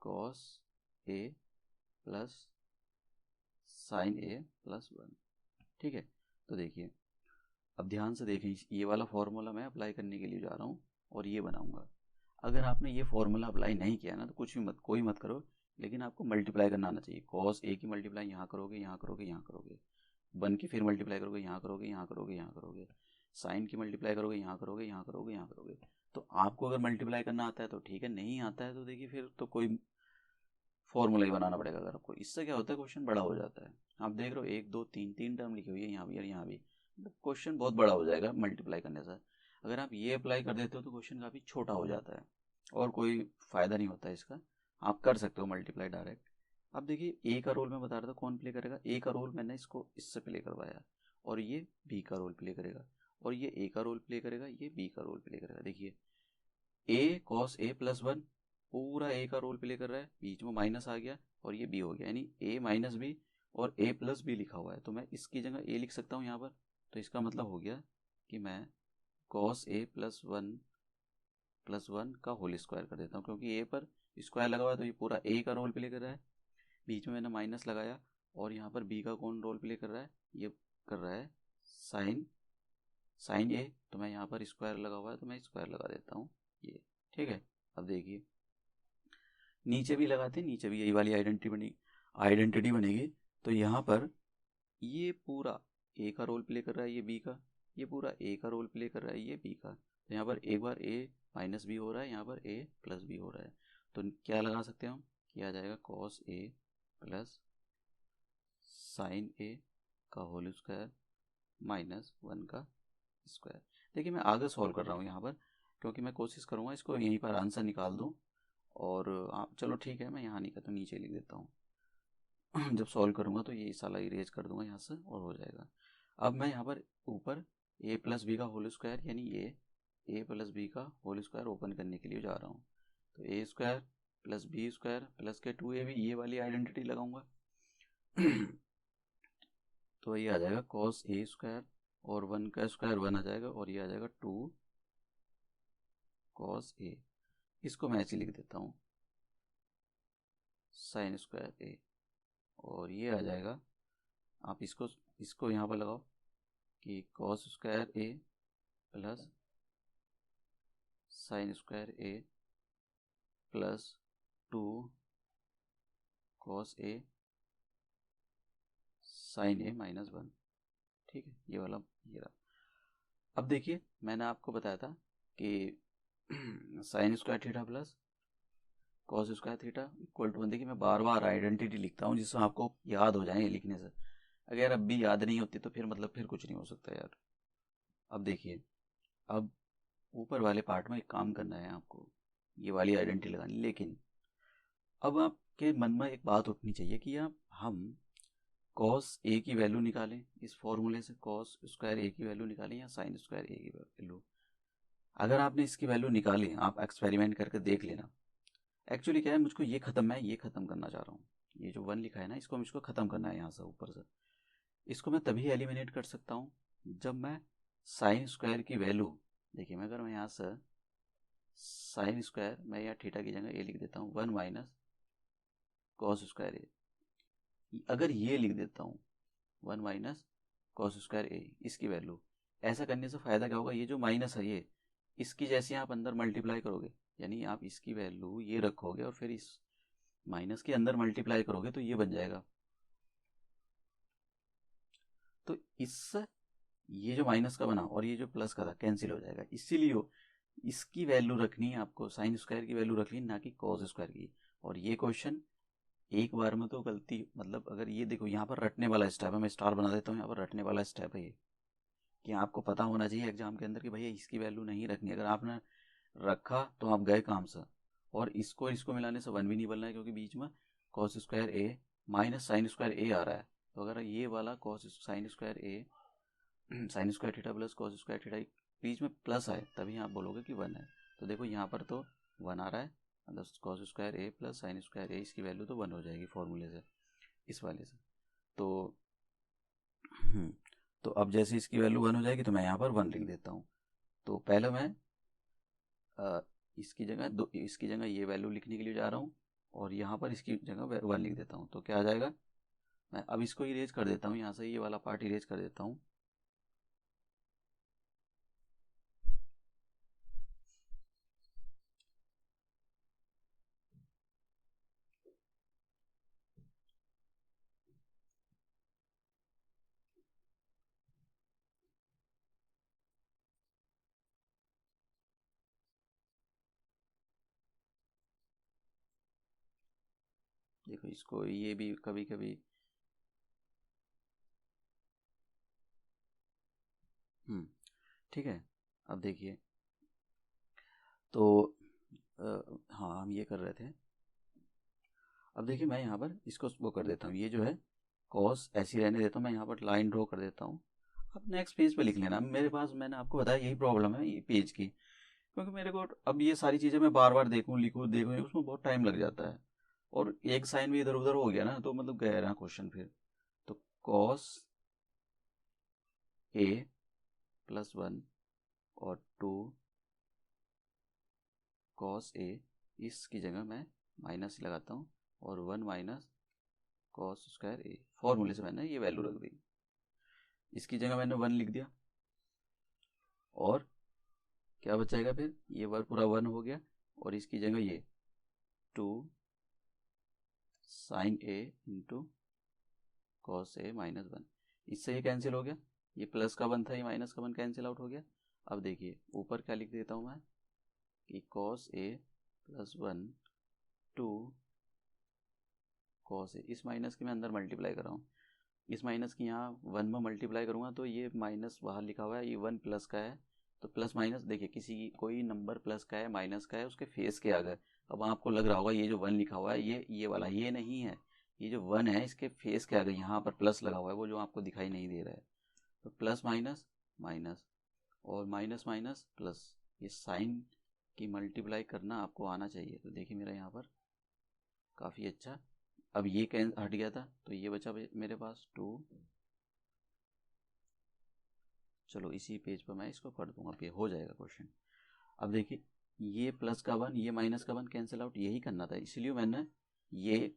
cos A plus sign A plus 1। ठीक है, तो देखिए अब ध्यान से देखें, ये वाला फॉर्मूला मैं अप्लाई करने के लिए जा रहा हूँ और ये बनाऊंगा। अगर आपने ये फॉर्मूला अप्लाई नहीं किया ना तो कुछ भी मत, कोई मत करो, लेकिन आपको मल्टीप्लाई करना आना चाहिए। कॉस ए की मल्टीप्लाई यहाँ करोगे, यहाँ करोगे, यहाँ करोगे, 1 की फिर मल्टीप्लाई करोगे, यहाँ करोगे, यहाँ करोगे, यहाँ करोगे, साइन की मल्टीप्लाई करोगे, यहाँ करोगे, यहाँ करोगे, यहाँ करोगे। तो आपको अगर मल्टीप्लाई करना आता है तो ठीक है, नहीं आता है तो देखिए फिर तो कोई फॉर्मूला ही बनाना पड़ेगा अगर आपको। इससे क्या होता है, क्वेश्चन बड़ा हो जाता है। आप देख रहे हो 1 2 3 3 टर्म लिखी हुई है यहाँ भी और यहाँ भी, क्वेश्चन बहुत बड़ा हो जाएगा मल्टीप्लाई करने से। अगर आप ये अप्लाई कर देते हो तो क्वेश्चन काफ़ी छोटा हो जाता है और कोई फ़ायदा नहीं होता है इसका। आप कर सकते हो मल्टीप्लाई डायरेक्ट। अब देखिए ए का रोल मैं बता रहा था कौन प्ले करेगा, ए का रोल मैंने इसको इससे प्ले करवाया, और ये बी का रोल प्ले करेगा, और ये ए का रोल प्ले करेगा, ये बी का रोल प्ले करेगा। देखिए ए कॉस ए प्लस 1 पूरा ए का रोल प्ले कर रहा है, बीच में माइनस आ गया और ये बी हो गया, यानी ए माइनस बी और ए प्लस बी लिखा हुआ है, तो मैं इसकी जगह ए लिख सकता हूँ यहाँ पर। तो इसका मतलब हो गया कि मैं कॉस ए प्लस वन का होल स्क्वायर कर देता हूँ, क्योंकि ए पर स्क्वायर लगा हुआ है तो ये पूरा ए का रोल प्ले कर रहा है। बीच में मैंने माइनस लगाया, और यहाँ पर बी का कौन रोल प्ले कर रहा है, ये कर रहा है साइन ए, तो मैं यहाँ पर स्क्वायर लगा हुआ है तो मैं स्क्वायर लगा देता हूँ ये। ठीक है, अब देखिए नीचे भी लगाते हैं, नीचे भी यही वाली आइडेंटिटी बनेगी। तो यहाँ पर ये पूरा ए का रोल प्ले कर रहा है, ये बी का, ये पूरा ए का रोल प्ले कर रहा है, ये बी का। तो यहाँ पर एक बार ए माइनस बी हो रहा है, यहाँ पर ए प्लस बी हो रहा है। तो क्या लगा सकते हैं हम, क्या आ जाएगा, कॉस ए प्लस साइन ए का होल स्क्वायर माइनस 1 का स्क्वायर। देखिए मैं आगे सॉल्व कर रहा हूँ यहाँ पर, क्योंकि मैं कोशिश करूँगा इसको यहीं पर आंसर निकाल दूँ। और आप चलो ठीक है, मैं यहाँ नहीं करता, नीचे लिख देता हूँ जब सॉल्व करूँगा तो ये साला इरेज कर दूंगा यहाँ से और हो जाएगा। अब मैं यहाँ पर ऊपर ए प्लस बी का होल स्क्वायर, यानी ये ए प्लस बी का होल स्क्वायर ओपन करने के लिए जा रहा हूँ। तो A square plus B square plus के 2ab, ये वाली आइडेंटिटी लगाऊंगा तो ये आ जाएगा कॉस ए स्क्वायर और 1 का स्क्वायर 1 आ जाएगा, और ये आ जाएगा 2 कॉस ए। इसको मैं ऐसे लिख देता हूँ साइन स्क्वायर ए, और ये आ जाएगा, आप इसको यहाँ पर लगाओ कि cos square A plus sign square A plus 2 cos A sign A minus 1। ठीक है, ये वाला ये रहा। अब देखिए मैंने आपको बताया था कि sine square theta plus cos square theta equal to 1। देखिए मैं बार बार आइडेंटिटी लिखता हूँ जिससे आपको याद हो जाए लिखने से। अगर अब भी याद नहीं होती तो फिर मतलब फिर कुछ नहीं हो सकता यार। अब देखिए, अब ऊपर वाले पार्ट में एक काम करना है आपको, ये वाली आइडेंटिटी लगानी। लेकिन अब आपके मन में एक बात उठनी चाहिए कि आप हम कॉस ए की वैल्यू निकालें इस फॉर्मूले से, कॉस स्क्वायर ए की वैल्यू निकालें या साइन स्क्वायर ए की वैल्यू। अगर आपने इसकी वैल्यू निकाली, आप एक्सपेरिमेंट करके देख लेना। एक्चुअली क्या है, मुझको ये ख़त्म करना चाह रहा हूँ। ये जो 1 लिखा है ना, इसको मुझको ख़त्म करना है यहाँ से ऊपर से। इसको मैं तभी एलिमिनेट कर सकता हूँ जब मैं साइन स्क्वायर की वैल्यू, देखिए मैं अगर मैं यहाँ से साइन स्क्वायर, मैं यहाँ थीटा की जगह ए लिख देता हूँ 1 माइनस कॉस स्क्वायर ए। अगर ये लिख देता हूँ 1 माइनस कॉस स्क्वायर ए, इसकी वैल्यू, ऐसा करने से फ़ायदा क्या होगा, ये जो माइनस है ये इसकी जैसे आप अंदर मल्टीप्लाई करोगे, यानी आप इसकी वैल्यू ये रखोगे और फिर इस माइनस के अंदर मल्टीप्लाई करोगे तो ये बन जाएगा। तो इससे ये जो माइनस का बना और ये जो प्लस का था कैंसिल हो जाएगा। इसीलिए इसकी वैल्यू रखनी है आपको, साइन स्क्वायर की वैल्यू रखनी, ना कि कॉस स्क्वायर की। और ये क्वेश्चन एक बार में तो गलती, मतलब अगर ये देखो यहाँ पर रटने वाला स्टेप है, मैं स्टार बना देता हूँ, यहाँ पर रटने वाला स्टेप है ये, कि आपको पता होना चाहिए एग्जाम के अंदर कि भैया इसकी वैल्यू नहीं रखनी। अगर आपने रखा तो आप गए काम से। और इसको इसको मिलाने से 1 भी नहीं बनना है, क्योंकि बीच में cos square A minus sine square A आ रहा है। तो अगर ये वाला cos sine square A sine square theta plus cos square theta बीच में प्लस आए तभी आप बोलोगे कि 1 है। तो देखो यहाँ पर तो 1 आ रहा है, मतलब कॉस स्क्वायर ए प्लस साइन स्क्वायर ए, इसकी वैल्यू तो 1 हो जाएगी फॉर्मूले से, इस वाले से। तो तो अब जैसे इसकी वैल्यू 1 हो जाएगी तो मैं यहाँ पर 1 लिख देता हूँ। तो पहले मैं इसकी जगह ये वैल्यू लिखने के लिए जा रहा हूँ, और यहाँ पर इसकी जगह 1 लिख देता हूँ। तो क्या आ जाएगा, मैं अब इसको इरेज कर देता हूँ, यहाँ से ये वाला पार्ट इरेज कर देता हूँ। देखो इसको ये भी कभी कभी ठीक है। अब देखिए, तो हाँ हम ये कर रहे थे। अब देखिए मैं यहाँ पर इसको वो कर देता हूँ, ये जो है कॉस ऐसी रहने देता हूँ, मैं यहाँ पर लाइन ड्रॉ कर देता हूँ। अब नेक्स्ट पेज पे लिख लेना। मेरे पास, मैंने आपको बताया यही प्रॉब्लम है ये पेज की, क्योंकि मेरे को अब ये सारी चीज़ें मैं बार बार देखूँ लिखूँ देखूँ, उसमें बहुत टाइम लग जाता है। और एक साइन भी इधर उधर हो गया ना तो मतलब गया ना क्वेश्चन फिर। तो कॉस ए प्लस 1 और 2 कॉस ए, इसकी जगह मैं माइनस लगाता हूँ, और 1 माइनस कॉस स्क्वायर ए, फॉर्मूले से मैंने ये वैल्यू रख दी। इसकी जगह मैंने 1 लिख दिया, और क्या बचाएगा फिर, ये वर्ग पूरा 1 हो गया, और इसकी जगह ये 2 sign A into cos A minus 1, इससे ये कैंसिल हो गया। ये प्लस का 1 था, ये माइनस का 1 कैंसिल आउट हो गया। अब देखिए ऊपर क्या लिख देता हूँ मैं, कि cos A plus 1 2 cos A, इस माइनस की मैं अंदर मल्टीप्लाई कर रहा हूँ, इस माइनस की यहाँ 1 में मल्टीप्लाई करूँगा तो ये माइनस बाहर लिखा हुआ है, ये 1 प्लस का है। तो प्लस माइनस, देखिए किसी की कोई नंबर प्लस का है माइनस का है, उसके फेस के आगे। अब आपको लग रहा होगा ये जो 1 लिखा हुआ है ये वाला, ये नहीं है, ये जो 1 है इसके फेस के आगे यहाँ पर प्लस लगा हुआ है, वो जो आपको दिखाई नहीं दे रहा है। तो प्लस माइनस माइनस, और माइनस माइनस प्लस, ये साइन की मल्टीप्लाई करना आपको आना चाहिए। तो देखिए मेरा यहाँ पर काफ़ी अच्छा, अब ये कैन हट गया था तो ये बचा मेरे पास 2। चलो इसी पेज पर मैं इसको कर दूंगा, ये हो जाएगा क्वेश्चन। अब देखिए ये प्लस का 1 ये माइनस का 1 कैंसिल आउट, यही करना था, इसलिए मैंने ये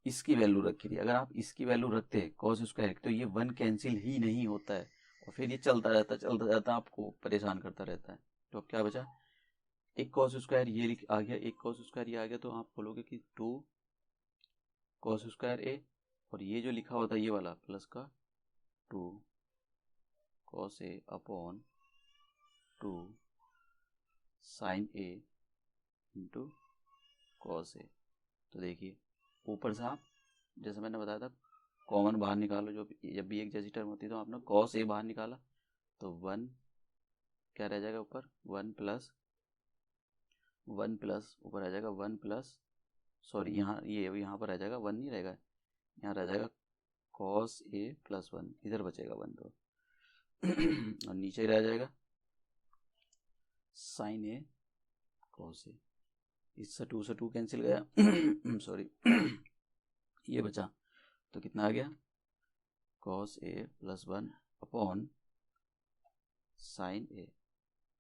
इसकी वैल्यू रखी थी। अगर आप इसकी वैल्यू रखते कॉस स्क्वायर तो ये 1 कैंसिल ही नहीं होता है, और फिर ये चलता रहता आपको परेशान करता रहता है। तो अब क्या बचा, एक कॉस स्क्वायर ये आ गया, एक कॉस स्क्वायर ये आ गया, तो आप बोलोगे कि 2 कॉस स्क्वायर ए, और ये जो लिखा हुआ था ये वाला प्लस का 2 cos A upon 2 sign A into cos A. तो देखिए ऊपर से आप जैसे मैंने बताया था कॉमन बाहर निकालो, जो जब भी एक जैसी टर्म होती है तो आपने कॉस ए बाहर निकाला तो 1 क्या रह जाएगा ऊपर, 1 प्लस ऊपर आ जाएगा 1 प्लस, सॉरी यहाँ पर आ जाएगा 1 नहीं रहेगा, यहाँ रह जाएगा कॉस ए प्लस 1, इधर बचेगा 1 तो और नीचे रह जाएगा साइन ए कॉस ए। इससे 2 से 2 कैंसिल गया सॉरी ये बचा, तो कितना आ गया cos A plus 1 upon sign ए।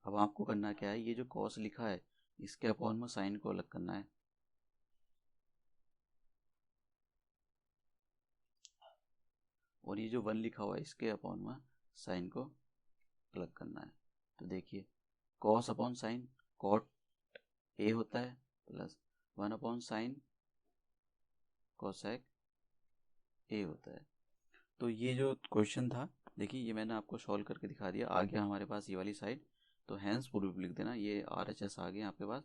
अब आपको करना क्या है, ये जो कॉस लिखा है इसके अपॉन में साइन को अलग करना है, और ये जो 1 लिखा हुआ है इसके अपॉन में साइन को अलग करना है। तो देखिए cos upon sine cot A होता है plus 1 upon sine cosec A होता है। तो ये जो क्वेश्चन था देखिए ये मैंने आपको सॉल्व करके दिखा दिया। आ गया हमारे पास ये वाली साइड, तो हैंस प्रूफ लिख देना, ये RHS आ गया आपके पास,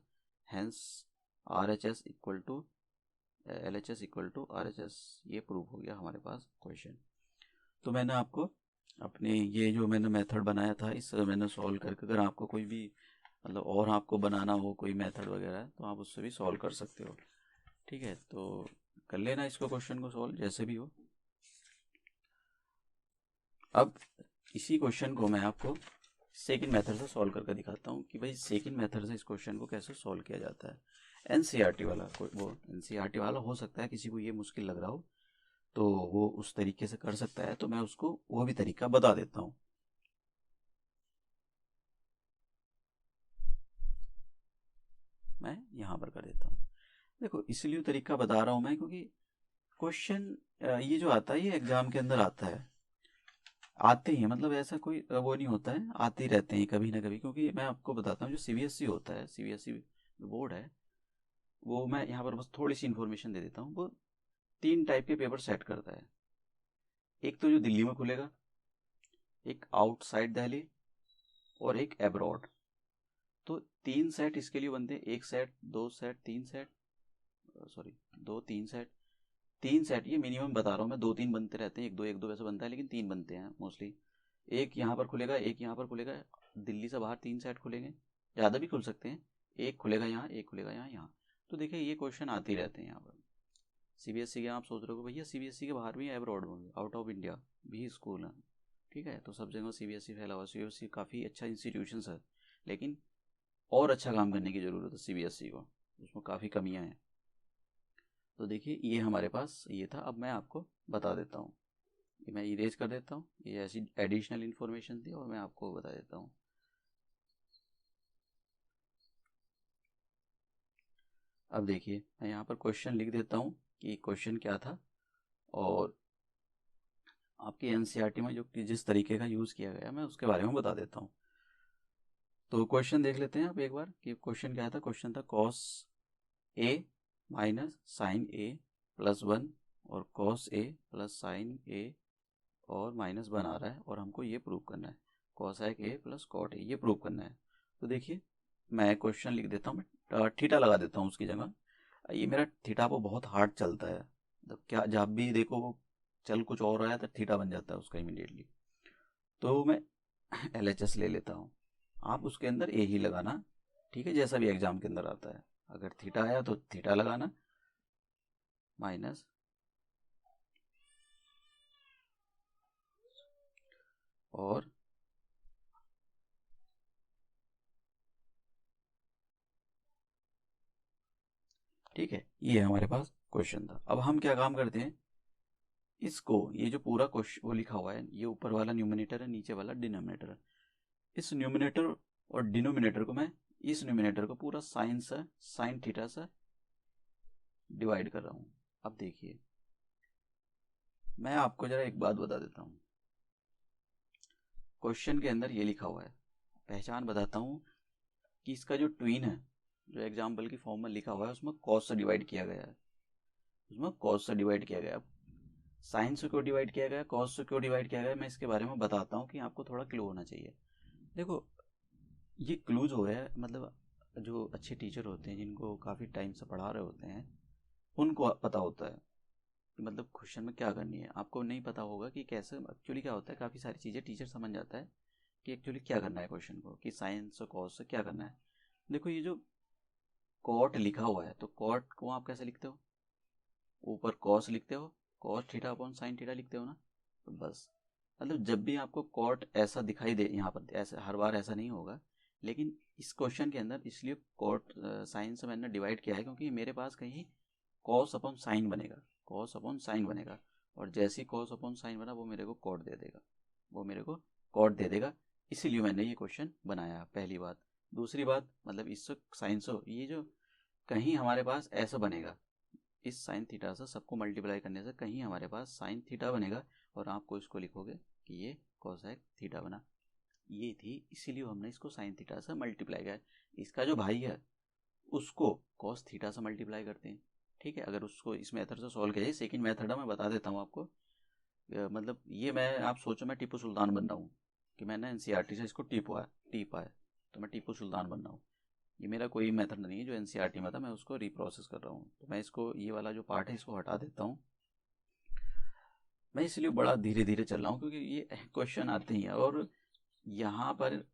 hence RHS equal to LHS equal to RHS, ये प्रूफ हो गया हमारे पास क्वेश्चन। तो मैंने आपको अपने ये जो मैंने मेथड बनाया था इस मैंने सॉल्व करके, अगर आपको कोई भी मतलब और आपको बनाना हो कोई मेथड वगैरह तो आप उससे भी सॉल्व कर सकते हो। ठीक है, तो कर लेना इसको क्वेश्चन को सॉल्व जैसे भी हो। अब इसी क्वेश्चन को मैं आपको सेकंड मेथड से सॉल्व करके दिखाता हूँ कि भाई सेकंड मेथड से इस क्वेश्चन को कैसे सॉल्व किया जाता है। NCERT वाला वो NCERT वाला हो सकता है किसी को ये मुश्किल लग रहा हो तो वो उस तरीके से कर सकता है, तो मैं उसको वो भी तरीका बता देता हूँ। मैं यहाँ पर कर देता हूँ। देखो इसलिए तरीका बता रहा हूँ मैं क्योंकि क्वेश्चन ये जो आता है ये एग्जाम के अंदर आता है, आते ही मतलब ऐसा कोई वो नहीं होता है, आते ही रहते हैं कभी ना कभी। क्योंकि मैं आपको बताता हूँ जो CBSE होता है, CBSE बोर्ड है, वो मैं यहाँ पर बस थोड़ी सी इन्फॉर्मेशन दे देता हूँ। वो 3 टाइप के पेपर सेट करता है, एक तो जो दिल्ली में खुलेगा, एक आउटसाइड दिल्ली और एक एब्रॉड। तो 3 सेट इसके लिए बनते हैं, 1 set 2 set 3 set, sorry 2 3 set, 3 set ये मिनिमम बता रहा हूँ मैं, 2 3 बनते रहते हैं, 1 2 वैसे बनता है लेकिन 3 बनते हैं मोस्टली। एक यहाँ पर खुलेगा, एक यहाँ पर खुलेगा, दिल्ली से बाहर 3 सेट खुलेंगे, ज़्यादा भी खुल सकते हैं, एक खुलेगा यहाँ, एक खुलेगा यहाँ यहाँ। तो देखिए ये क्वेश्चन आते ही रहते हैं यहाँ पर। CBSE के आप सोच रहे हो भैया CBSE के बाहर भी अब्रॉड में भी आउट ऑफ इंडिया भी स्कूल हैं, ठीक है, तो सब जगह CBSE फैला हुआ। CBSE काफ़ी अच्छा इंस्टीट्यूशन है लेकिन और अच्छा काम करने की ज़रूरत है CBSE को, उसमें काफ़ी कमियाँ हैं। तो देखिए ये हमारे पास ये था, अब मैं आपको बता देता हूँ, ये मैं इरेज कर देता हूँ, ये ऐसी एडिशनल इन्फॉर्मेशन थी और मैं आपको बता देता हूँ। अब देखिए मैं यहाँ पर क्वेश्चन लिख देता हूँ कि क्वेश्चन क्या था और आपकी NCERT में जो जिस तरीके का यूज़ किया गया मैं उसके बारे में बता देता हूँ। तो क्वेश्चन देख लेते हैं आप एक बार कि क्वेश्चन क्या था। क्वेश्चन था cos A minus sine A plus 1 और cos A plus sine A और माइनस 1 आ रहा है और हमको ये प्रूव करना है, cosec A plus cot A ये प्रूव करना है। तो देखिए मैं क्वेश्चन लिख देता हूँ, मैं थीटा लगा देता हूँ उसकी जगह। ये मेरा थीटा वो बहुत हार्ड चलता है, मतलब क्या जब भी देखो वो चल कुछ और रहा है तो थीटा बन जाता है उसका इमीडिएटली। तो मैं LHS ले लेता हूँ, आप उसके अंदर A ही लगाना, ठीक है, जैसा भी एग्जाम के अंदर आता है। अगर थीटा आया तो थीटा लगाना माइनस और ठीक है, ये हमारे पास क्वेश्चन था। अब हम क्या काम करते हैं, इसको ये जो पूरा क्वेश्चन वो लिखा हुआ है, ये ऊपर वाला न्यूमिनेटर है, नीचे वाला डिनोमिनेटर है। इस न्यूमिनेटर और डिनोमिनेटर को मैं इस न्यूमिनेटर को पूरा साइन थीटा से डिवाइड कर रहा हूँ। अब देखिए मैं आपको जरा एक बात बता देता हूँ, क्वेश्चन के अंदर ये लिखा हुआ है, पहचान बताता हूँ कि इसका जो ट्विन है जो एग्जाम्पल की फॉर्म में लिखा हुआ है उसमें कॉस से डिवाइड किया गया है, उसमें कॉस से डिवाइड किया गया। साइन से क्यों डिवाइड किया गया, कॉस से क्यों डिवाइड किया गया, मैं इसके बारे में बताता हूँ कि आपको थोड़ा क्लू होना चाहिए। देखो ये क्लूज हो रहा है, मतलब जो अच्छे टीचर होते हैं, जिनको काफ़ी टाइम से पढ़ा रहे होते हैं, उनको पता होता है कि मतलब क्वेश्चन में क्या करनी है। आपको नहीं पता होगा कि कैसे एक्चुअली क्या होता है। काफ़ी सारी चीज़ें टीचर समझ जाता है कि एक्चुअली क्या करना है क्वेश्चन को, कि साइंस और कॉस से क्या करना है। देखो ये जो कॉट लिखा हुआ है, तो कॉट को आप कैसे लिखते हो? ऊपर कॉस लिखते हो, cos theta upon sine theta लिखते हो ना। तो बस मतलब जब भी आपको कॉट ऐसा दिखाई दे, यहाँ पर ऐसे हर बार ऐसा नहीं होगा, लेकिन इस क्वेश्चन के अंदर इसलिए कॉट साइन से मैंने डिवाइड किया है क्योंकि मेरे पास कहीं कॉस अपॉन साइन बनेगा, कॉस अपॉन साइन बनेगा, और जैसे ही कॉस अपॉन साइन बना वो मेरे को कॉट दे देगा, वो मेरे को कॉट दे देगा। इसीलिए मैंने ये क्वेश्चन बनाया, पहली बात। दूसरी बात, मतलब इससे साइन से ये जो कहीं हमारे पास ऐसा बनेगा, इस साइन थीटा से सबको मल्टीप्लाई करने से कहीं हमारे पास साइन थीटा बनेगा, और आपको इसको लिखोगे कि ये कोसेक थीटा बना। ये थी, इसीलिए हमने इसको साइन थीटा से मल्टीप्लाई किया। इसका जो भाई है उसको कॉस थीटा से मल्टीप्लाई करते हैं। ठीक है, अगर उसको इस मेथड से सॉल्व किया जाए, सेकंड मेथड है मैं बता देता हूँ आपको। मतलब ये मैं, आप सोचो मैं टीपू सुल्तान बन रहा हूँ, कि मैंने एनसीईआरटी से इसको टीपा है, तो मैं टीपू सुल्तान बन रहा हूँ। ये मेरा कोई मेथड नहीं है जो एनसीईआरटी में था, मैं उसको रिप्रोसेस कर रहा हूँ। तो मैं इसको, ये वाला जो पार्ट है इसको हटा देता हूँ। मैं इसलिए बड़ा धीरे धीरे चल रहा हूँ क्योंकि ये क्वेश्चन आते ही हैं, और यहाँ पर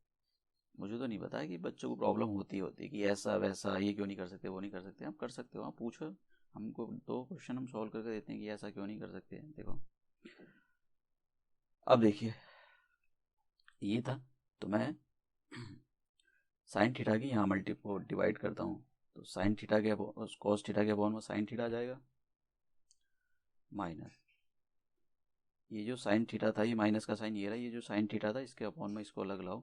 मुझे तो नहीं पता है कि बच्चों को प्रॉब्लम होती है कि ऐसा वैसा, ये क्यों नहीं कर सकते, वो नहीं कर सकते। आप कर सकते हो, आप पूछो हमको, दो क्वेश्चन हम सॉल्व करके देते हैं कि ऐसा क्यों नहीं कर सकते। देखो अब देखिए, ये था, तो मैं साइन थीटा की यहाँ मल्टीपल डिवाइड करता हूँ, तो साइन थीटा के कॉस थीटा के अपॉन में साइन थीटा आ जाएगा, माइनस ये जो साइन थीटा था, ये माइनस का साइन ये रहा, ये जो साइन थीटा था इसके अपॉन में इसको अलग लाओ,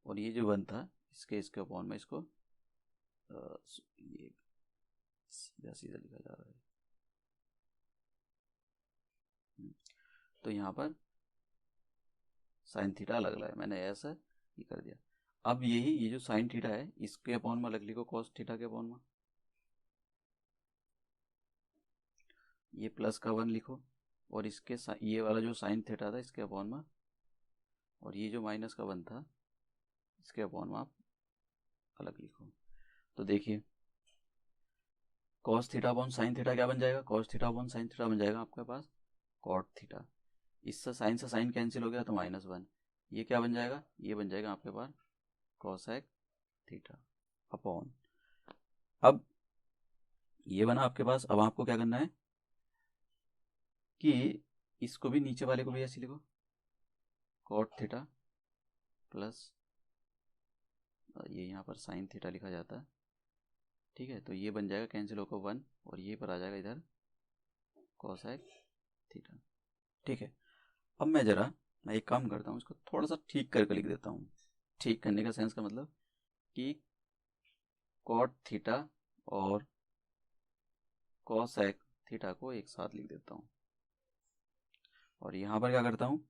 और ये जो वन था इसके अपॉन में इसको ये सीधा सीधा लिखा जा रहा है। तो यहाँ पर साइन थीटा अलग लाया मैंने, ऐसा ये कर दिया। अब यही ये जो साइन थीटा है इसके अपॉन में अलग लिखो कॉस थीटा के अपॉन में, ये प्लस का वन लिखो, और इसके ये वाला जो साइन थीटा था इसके अपॉन में, और ये जो माइनस का वन था इसके अपॉन में आप अलग लिखो। तो देखिए cos theta upon sine theta क्या बन जाएगा, cos theta upon sine theta बन जाएगा आपके पास कॉट थीटा। इससे साइन कैंसिल हो गया तो माइनस वन, ये क्या बन जाएगा, ये बन जाएगा आपके पास कॉसेक थीटा अपॉन। अब ये बना आपके पास। अब आपको क्या करना है कि इसको भी, नीचे वाले को भी ऐसे लिखो, कॉट थीटा प्लस ये यहाँ पर साइन थीटा लिखा जाता है। ठीक है, तो ये बन जाएगा कैंसिल होकर वन, और ये पर आ जाएगा इधर कॉसेक थीटा। ठीक है, अब मैं एक काम करता हूँ, इसको थोड़ा सा ठीक करके लिख देता हूँ। ठीक करने का सेंस का मतलब कि कॉट थीटा और कॉसेक थीटा को एक साथ लिख देता हूँ, और यहाँ पर क्या करता हूँ,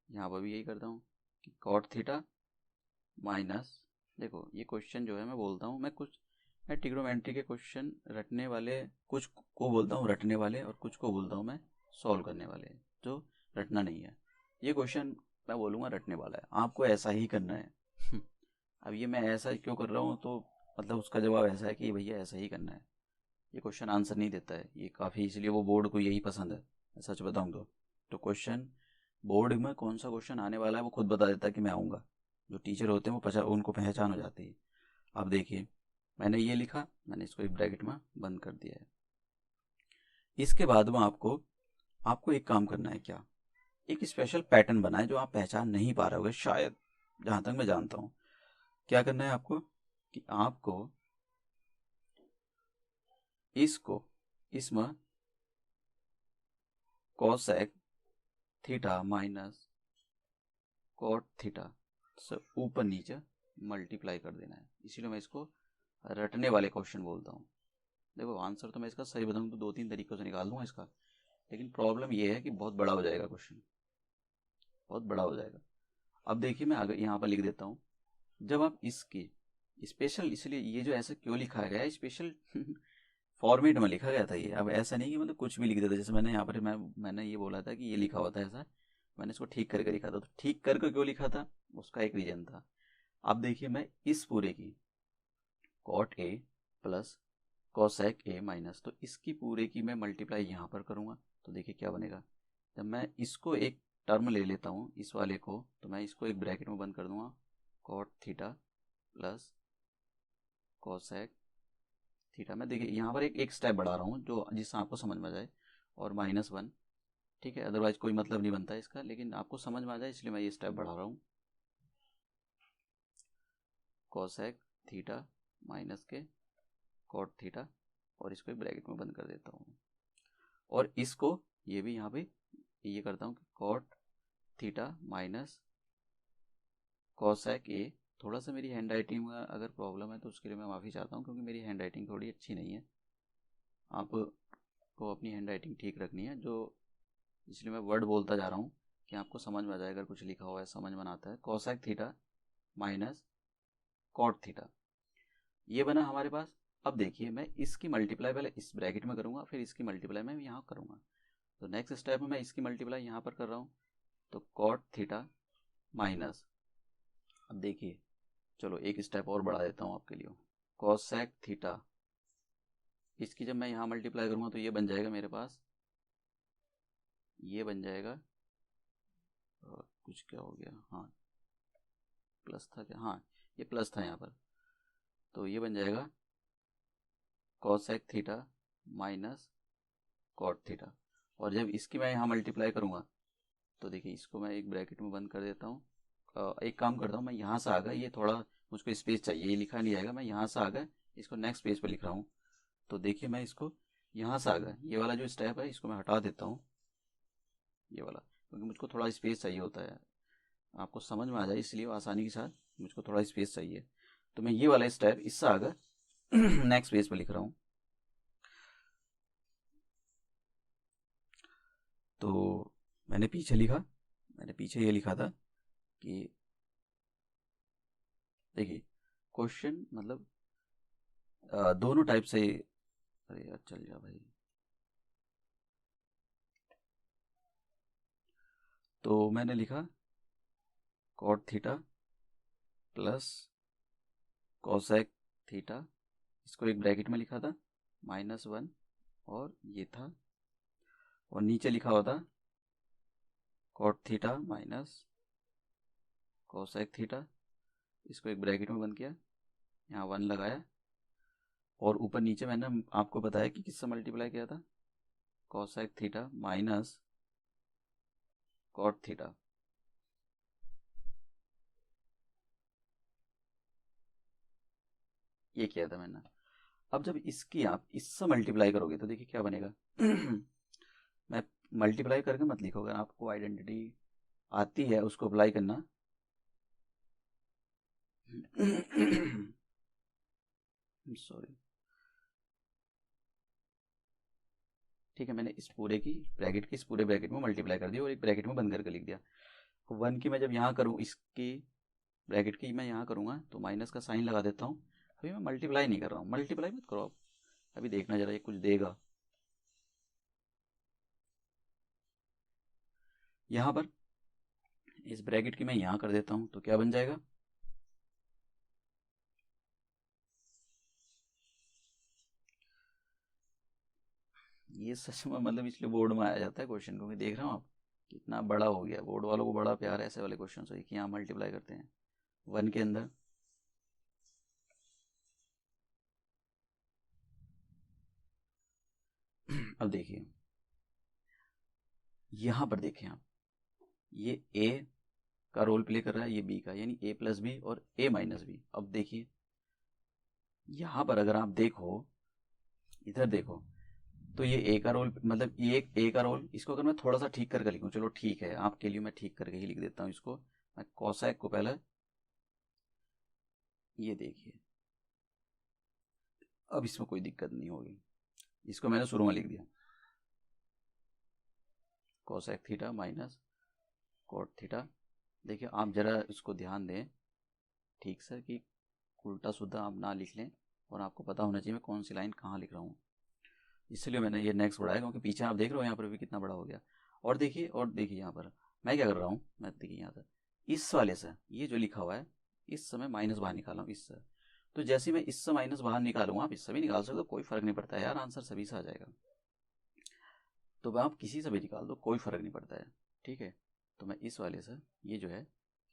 यहाँ पर भी यही करता हूँ कि कॉट थीटा माइनस, देखो ये क्वेश्चन जो है मैं बोलता हूँ, मैं ट्रिग्नोमेट्री के क्वेश्चन रटने वाले, कुछ को बोलता हूँ रटने वाले और कुछ को बोलता हूँ मैं सॉल्व करने वाले, जो रटना नहीं है। ये क्वेश्चन मैं बोलूँगा रटने वाला है, आपको ऐसा ही करना है। अब ये मैं ऐसा क्यों कर रहा हूँ, तो मतलब उसका जवाब ऐसा है कि भैया ऐसा ही करना है। ये क्वेश्चन आंसर नहीं देता है ये काफ़ी, इसलिए वो बोर्ड को यही पसंद है, सच बताऊँ तो क्वेश्चन बोर्ड में कौन सा क्वेश्चन आने वाला है वो खुद बता देता है कि मैं आऊँगा। जो टीचर होते हैं वो उनको पहचान हो जाती है। अब देखिए मैंने ये लिखा, मैंने इसको एक ब्रैकेट में बंद कर दिया है। इसके बाद में आपको एक काम करना है, क्या, एक स्पेशल पैटर्न बनाए जो आप पहचान नहीं पा रहे होगे शायद, जहाँ तक मैं जानता हूँ। क्या करना है आपको कि आपको इसमें cosec theta minus cot theta से ऊपर नीचे मल्टीप्लाई कर देना है, इसीलिए मैं इसको रटने वाले क्वेश्चन बोलता हूँ। देखो आंसर तो मैं इसका सही बताऊँ तो 2-3 तरीकों से निकाल दूंगा इसका, लेकिन प्रॉब्लम ये है कि बहुत बड़ा हो जाएगा क्वेश्चन, बहुत बड़ा हो जाएगा। अब देखिए मैं आगे यहाँ पर लिख देता हूँ, जब आप इसकी स्पेशल, इसलिए ये जो ऐसा क्यों लिखा गया है, स्पेशल फॉर्मेट में लिखा गया था ये। अब ऐसा नहीं कि मतलब कुछ भी लिख देता, जैसे मैंने यहाँ पर मैंने ये बोला था कि ये लिखा हुआ था ऐसा, मैंने इसको ठीक करके लिखा था। तो ठीक करके क्यों लिखा था, उसका एक रीजन था। अब देखिए मैं इस पूरे की cot A plus cosec A minus, तो इसकी पूरे की मैं मल्टीप्लाई यहाँ पर करूँगा, तो देखिए क्या बनेगा। जब मैं इसको एक टर्म ले लेता हूँ इस वाले को, तो मैं इसको एक ब्रैकेट में बंद कर दूंगा, cot theta plus cosec theta. मैं देखिए यहाँ पर एक स्टेप बढ़ा रहा हूँ जो जिससे आपको समझ में आ जाए, और -1, ठीक है, अदरवाइज कोई मतलब नहीं बनता इसका, लेकिन आपको समझ में आ जाए इसलिए मैं ये स्टेप बढ़ा रहा हूँ। कॉसेक थीटा माइनस के कॉट थीटा, और इसको एक ब्रैकेट में बंद कर देता हूँ, और इसको ये भी यहाँ पे ये करता हूँ कि cot theta minus cosec A. थोड़ा सा मेरी हैंड राइटिंग में अगर प्रॉब्लम है तो उसके लिए मैं माफ़ी चाहता हूँ, क्योंकि मेरी हैंड राइटिंग थोड़ी अच्छी नहीं है। आपको अपनी हैंड राइटिंग ठीक रखनी है, जो इसलिए मैं वर्ड बोलता जा रहा हूँ कि आपको समझ में आ जाए। अगर कुछ लिखा हुआ है समझ में आता है, cosec theta minus cot theta, ये बना हमारे पास। अब देखिए मैं इसकी मल्टीप्लाई पहले इस ब्रैकेट में करूँगा, फिर इसकी मल्टीप्लाई मैं यहाँ करूँगा। तो नेक्स्ट स्टेप में मैं इसकी मल्टीप्लाई यहाँ पर कर रहा हूँ, तो कॉट थीटा माइनस, अब देखिए चलो एक स्टेप और बढ़ा देता हूँ आपके लिए, कॉसेक थीटा, इसकी जब मैं यहाँ मल्टीप्लाई करूँगा तो ये बन जाएगा मेरे पास, ये बन जाएगा, और कुछ क्या हो गया, हाँ प्लस था क्या, हाँ ये प्लस था यहाँ पर, तो ये बन जाएगा cosec theta minus cot theta. और जब इसकी मैं यहाँ मल्टीप्लाई करूँगा तो देखिए इसको मैं एक ब्रैकेट में बंद कर देता हूँ। एक काम करता हूँ, मैं यहाँ से आ गया, ये थोड़ा मुझको स्पेस चाहिए, ये लिखा नहीं जाएगा, मैं यहाँ से आ गया, इसको नेक्स्ट पेज पर लिख रहा हूँ। तो देखिए मैं इसको यहाँ से आ गया, ये वाला जो स्टेप है इसको मैं हटा देता हूँ, ये वाला, क्योंकि मुझको थोड़ा स्पेस चाहिए होता है, आपको समझ में आ जाए इसलिए आसानी के साथ मुझको थोड़ा स्पेस चाहिए। तो मैं ये वाला स्टेप इससे आ गया नेक्स्ट पेज पर लिख रहा हूँ। तो मैंने पीछे ये लिखा था कि देखिए क्वेश्चन मतलब दोनों टाइप से, अरे यार चल जा भाई। तो मैंने लिखा cot theta plus cosec theta, इसको एक ब्रैकेट में लिखा था -1, और ये था, और नीचे लिखा हुआ था cot theta minus cosec theta, इसको एक ब्रैकेट में बंद किया, यहाँ 1 लगाया, और ऊपर नीचे मैंने आपको बताया कि किससे मल्टीप्लाई किया था, cosec theta minus cot theta. ये किया था मैंने। अब जब इसकी आप इससे मल्टीप्लाई करोगे तो देखिए क्या बनेगा मैं मल्टीप्लाई करके मत लिखो, अगर आपको आइडेंटिटी आती है उसको अप्लाई करना सॉरी, ठीक है, मैंने इस पूरे की ब्रैकेट की इस पूरे ब्रैकेट में मल्टीप्लाई कर दिया और एक ब्रैकेट में बंद करके लिख दिया। 1 की मैं जब यहाँ करूँ, इसकी ब्रैकेट की मैं यहाँ करूँगा तो माइनस का साइन लगा देता हूँ। अभी मैं मल्टीप्लाई नहीं कर रहा हूँ, मल्टीप्लाई मत करो आप, अभी देखना जरा ये कुछ देगा। यहाँ पर इस ब्रैकेट की मैं यहाँ कर देता हूँ, तो क्या बन जाएगा, ये सच में मतलब इसलिए बोर्ड में आया जाता है क्वेश्चन, क्योंकि देख रहा हूँ आप कितना बड़ा हो गया, बोर्ड वालों को बड़ा प्यार है ऐसे वाले क्वेश्चन से कि यहाँ मल्टीप्लाई करते हैं 1 के अंदर। अब देखिए यहाँ पर देखें आप, ये ए का रोल प्ले कर रहा है, ये बी का, यानी ए प्लस बी और ए माइनस बी। अब देखिए यहाँ पर अगर आप देखो, इधर देखो, तो ये ए का रोल मतलब ये ए का रोल, इसको अगर मैं थोड़ा सा ठीक करके लिखूं, चलो ठीक है आपके लिए मैं ठीक करके ही लिख देता हूँ इसको, मैं कॉसेक को पहले, ये देखिए अब इसमें कोई दिक्कत नहीं होगी, इसको मैंने शुरू में लिख दिया cosec theta minus cot theta. देखिए आप जरा इसको ध्यान दें ठीक से कि उल्टा सीधा आप ना लिख लें, और आपको पता होना चाहिए मैं कौन सी लाइन कहाँ लिख रहा हूँ, इसलिए मैंने ये नेक्स्ट बढ़ाया, क्योंकि पीछे आप देख रहे हो यहाँ पर भी कितना बड़ा हो गया। और देखिए यहाँ पर मैं क्या कर रहा हूँ, मैं देखिए यहाँ से इस वाले से ये जो लिखा हुआ है इस समय माइनस बाहर निकाला हूँ इससे, तो जैसे मैं इससे माइनस बाहर निकालूंगा आप इससे भी निकाल सकते हो, कोई फर्क नहीं पड़ता है यार, आंसर सभी से आ जाएगा। तो आप किसी से भी निकाल दो, कोई फर्क नहीं पड़ता है, ठीक है। तो मैं इस वाले से ये जो है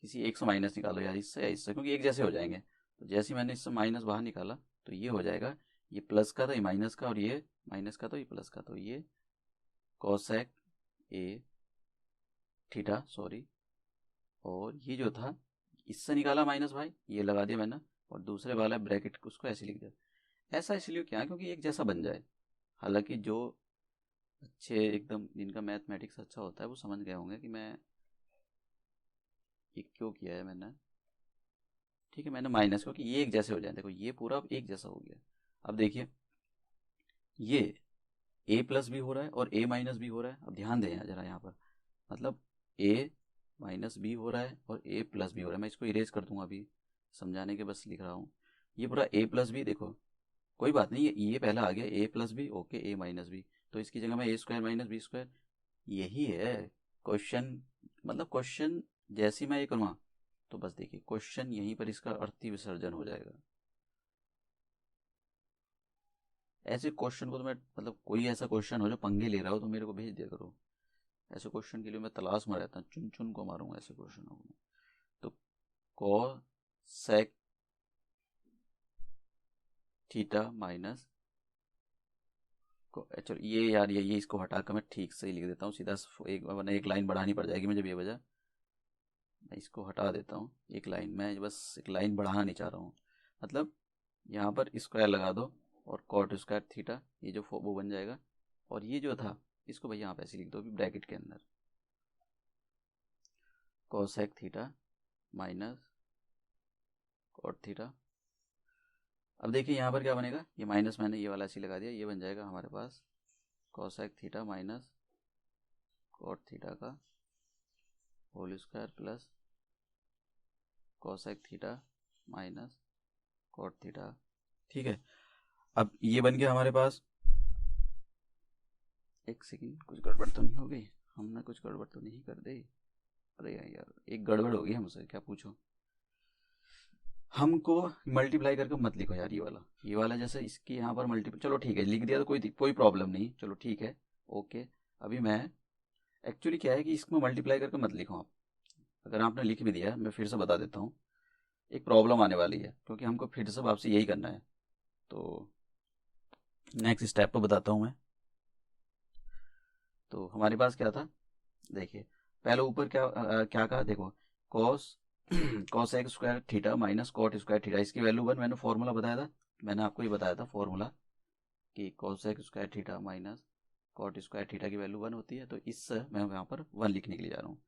किसी एक से माइनस निकालो यार, इससे या इससे, क्योंकि एक जैसे हो जाएंगे। तो जैसे मैंने इससे माइनस बाहर निकाला तो ये हो जाएगा, ये प्लस का तो ये माइनस का, और ये माइनस का तो ये प्लस का, तो ये कोसेक ए थीटा, सॉरी, और ये जो था इससे निकाला माइनस भाई, ये लगा दिया मैंने, और दूसरे वाला ब्रैकेट उसको ऐसे लिख दिया। ऐसा इसलिए क्या, क्योंकि एक जैसा बन जाए। हालांकि जो अच्छे एकदम जिनका मैथमेटिक्स अच्छा होता है वो समझ गए होंगे कि मैं ये क्यों किया है मैंने, ठीक है। मैंने माइनस, क्योंकि ये एक जैसे हो जाए, देखो ये पूरा अब एक जैसा हो गया। अब देखिए ये ए प्लस भी हो रहा है और ए माइनस भी हो रहा है। अब ध्यान दें जरा यहाँ पर, मतलब ए माइनस बी हो रहा है और ए प्लस बी हो रहा है। मैं इसको इरेज कर दूंगा, अभी समझाने के बस लिख रहा हूँ। ये पूरा ए प्लस बी, देखो कोई बात नहीं, ये पहला आ गया ए प्लस बी, ओके, ए माइनस बी, तो इसकी जगह मैं ए स्क्वायर माइनस बी स्क्वायर, यही है क्वेश्चन। मतलब क्वेश्चन जैसे मैं ये करूँगा तो बस देखिए क्वेश्चन यहीं पर इसका अर्थी विसर्जन हो जाएगा। ऐसे क्वेश्चन को तो मैं, मतलब कोई ऐसा क्वेश्चन हो जो पंगे ले रहा हो तो मेरे को भेज दिया करो। ऐसे क्वेश्चन के लिए मैं तलाश में रहता हूँ, चुन चुन को मारूंगा ऐसे क्वेश्चनों को। तो कोसेक थीटा माइनस, चलो ये यार ये इसको हटाकर मैं ठीक से ही लिख देता हूँ सीधा, एक वरना एक लाइन बढ़ानी पड़ जाएगी मुझे बेवजह। मैं इसको हटा देता हूँ एक लाइन, मैं बस एक लाइन बढ़ाना नहीं चाह रहा हूँ। मतलब यहाँ पर स्क्वायर लगा दो और कॉट स्क्वायर थीटा, ये जो वो बन जाएगा। और ये जो था इसको भैया यहाँ पे ऐसे लिख दो अभी ब्रैकेट के अंदर, cosec theta minus cot theta. अब देखिए यहाँ पर क्या बनेगा, ये माइनस मैंने ये वाला ऐसे लगा दिया, ये बन जाएगा हमारे पास cosec theta minus cot theta का whole square plus cosec theta minus cot theta, ठीक है। अब ये बन गया हमारे पास, एक सेकंड, कुछ गड़बड़ तो नहीं हो गई, हमने कुछ गड़बड़ तो नहीं कर दी? अरे यार एक गड़बड़ हो गई हमसे, क्या पूछो। हमको मल्टीप्लाई करके मत लिखो यार, ये वाला जैसे इसकी यहाँ पर मल्टीप्लाई, चलो ठीक है लिख दिया तो कोई कोई प्रॉब्लम नहीं, चलो ठीक है, ओके। अभी मैं एक्चुअली क्या है कि इसमें मल्टीप्लाई करके मत लिखो आप, अगर आपने लिख भी दिया मैं फिर से बता देता हूँ, एक प्रॉब्लम आने वाली है, क्योंकि हमको फिर से आपसे यही करना है। तो नेक्स्ट स्टेप पर बताता हूँ मैं। तो हमारे पास क्या था, देखिए पहले ऊपर क्या कहा, देखो cos cosec square theta minus cot square theta, इसकी वैल्यू 1, मैंने फॉर्मूला बताया था, मैंने आपको ये बताया था फॉर्मूला कि cosec square theta minus cot square theta की वैल्यू 1 होती है। तो इससे मैं यहाँ पर 1 लिखने के लिए जा रहा हूँ,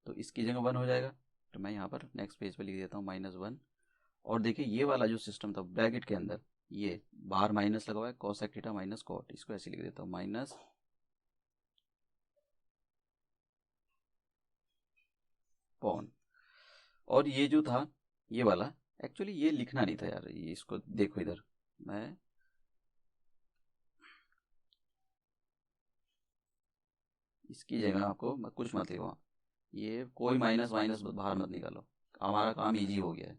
तो इसकी जगह 1 हो जाएगा। तो मैं यहाँ पर नेक्स्ट पेज पर लिख देता हूँ -1। और देखिए ये वाला जो सिस्टम था ब्रैकेट के अंदर, ये बाहर माइनस लगा हुआ है, कॉसेक थीटा माइनस कॉट, इसको ऐसे लिख देता हूँ माइनस पॉन। और ये जो था ये वाला, एक्चुअली ये लिखना नहीं था यार, ये इसको देखो इधर, मैं इसकी जगह आपको कुछ मत लिखो, ये कोई माइनस माइनस बाहर मत निकालो, हमारा काम इजी हो गया है,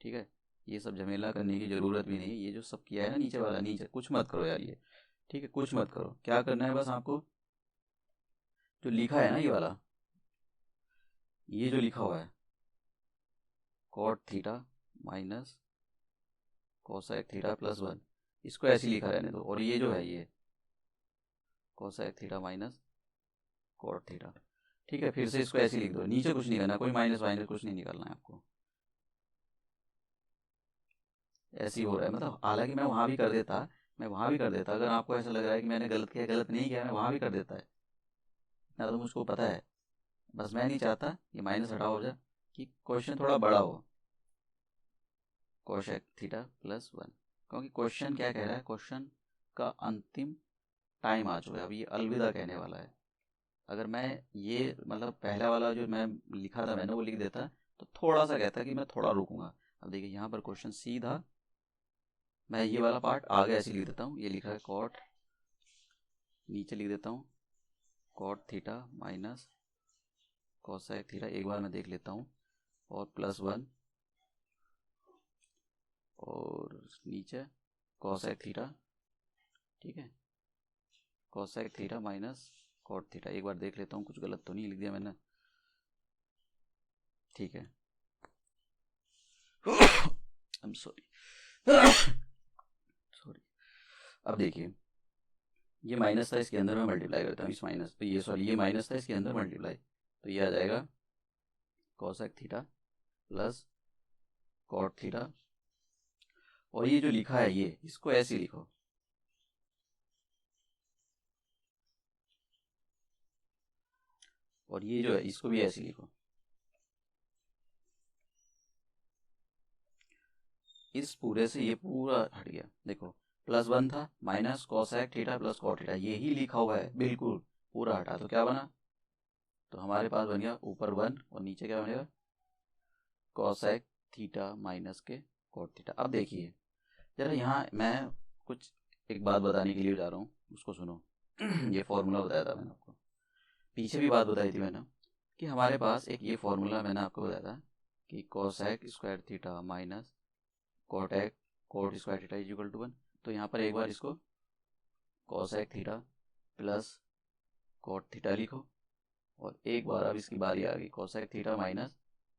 ठीक है। ये सब झमेला करने की जरूरत भी नहीं, ये जो सब किया है ना नीचे वाला, नीचे कुछ मत करो यार ये, ठीक है, कुछ मत करो। क्या करना है बस आपको, जो लिखा है ना ये वाला, ये जो लिखा हुआ है cot theta minus cosec theta plus 1, इसको ऐसे लिखा रहने दो। और ये जो है ये cosec theta minus cot theta, ठीक है, फिर से इसको ऐसे लिख दो, नीचे कुछ नहीं करना, कोई माइनस माइनस कुछ नहीं निकालना है आपको। ऐसे ही हो रहा है, मतलब हालांकि मैं वहां भी कर देता, अगर आपको ऐसा लग रहा है कि मैंने गलत किया, गलत नहीं किया, मैं वहां भी कर देता है, इतना तो मुझको पता है। बस मैं नहीं चाहता ये माइनस हटा हो जाए, कि क्वेश्चन थोड़ा बड़ा हो, कोसेक थीटा प्लस 1, क्योंकि क्वेश्चन क्या कह रहा है, क्वेश्चन का अंतिम टाइम आ चुका है, अभी ये अलविदा कहने वाला है। अगर मैं ये मतलब पहला वाला जो मैं लिखा था मैंने वो लिख देता, तो थोड़ा सा कहता कि मैं थोड़ा रुकूंगा। अब देखिए यहाँ पर क्वेश्चन सीधा, मैं ये वाला पार्ट आगे ऐसे लिख देता हूँ, ये लिखा है कॉट, नीचे लिख देता हूँ cot theta minus cosec theta, एक बार मैं देख लेता हूँ, और +1 और नीचे कोसेक थीटा, ठीक है, cosec theta minus cot theta. एक बार देख लेता हूँ कुछ गलत तो नहीं लिख दिया मैंने, ठीक है। I am sorry sorry. अब देखिए ये माइनस था, इसके अंदर मैं मल्टीप्लाई करता हूँ इस माइनस, तो ये सॉरी ये माइनस था, इसके अंदर मल्टीप्लाई, तो ये आ जाएगा cosec theta plus cot theta. और ये जो लिखा है ये, इसको ऐसे लिखो, और ये जो है इसको भी ऐसे लिखो। इस पूरे से ये पूरा हट गया, देखो +1 था, minus cosec theta plus cot theta, यही लिखा हुआ है बिल्कुल, पूरा हटा तो क्या बना, तो हमारे पास बन गया ऊपर 1 और नीचे क्या बनेगा, कोसेक थीटा माइनस के कॉट थीटा। अब देखिए जरा यहाँ मैं कुछ एक बात बताने के लिए जा रहा हूँ, उसको सुनो। ये फॉर्मूला बताया था मैंने आपको, पीछे भी बात बताई थी मैंने, कि हमारे पास एक ये फॉर्मूला मैंने आपको बताया था कि कोसेक स्क्वायर थीटा माइनस कोटेक cot square theta is equal to 1। तो यहाँ पर एक बार इसको cosec theta plus cot theta लिखो, और एक बार अब इसकी बारी आ गई cosec theta minus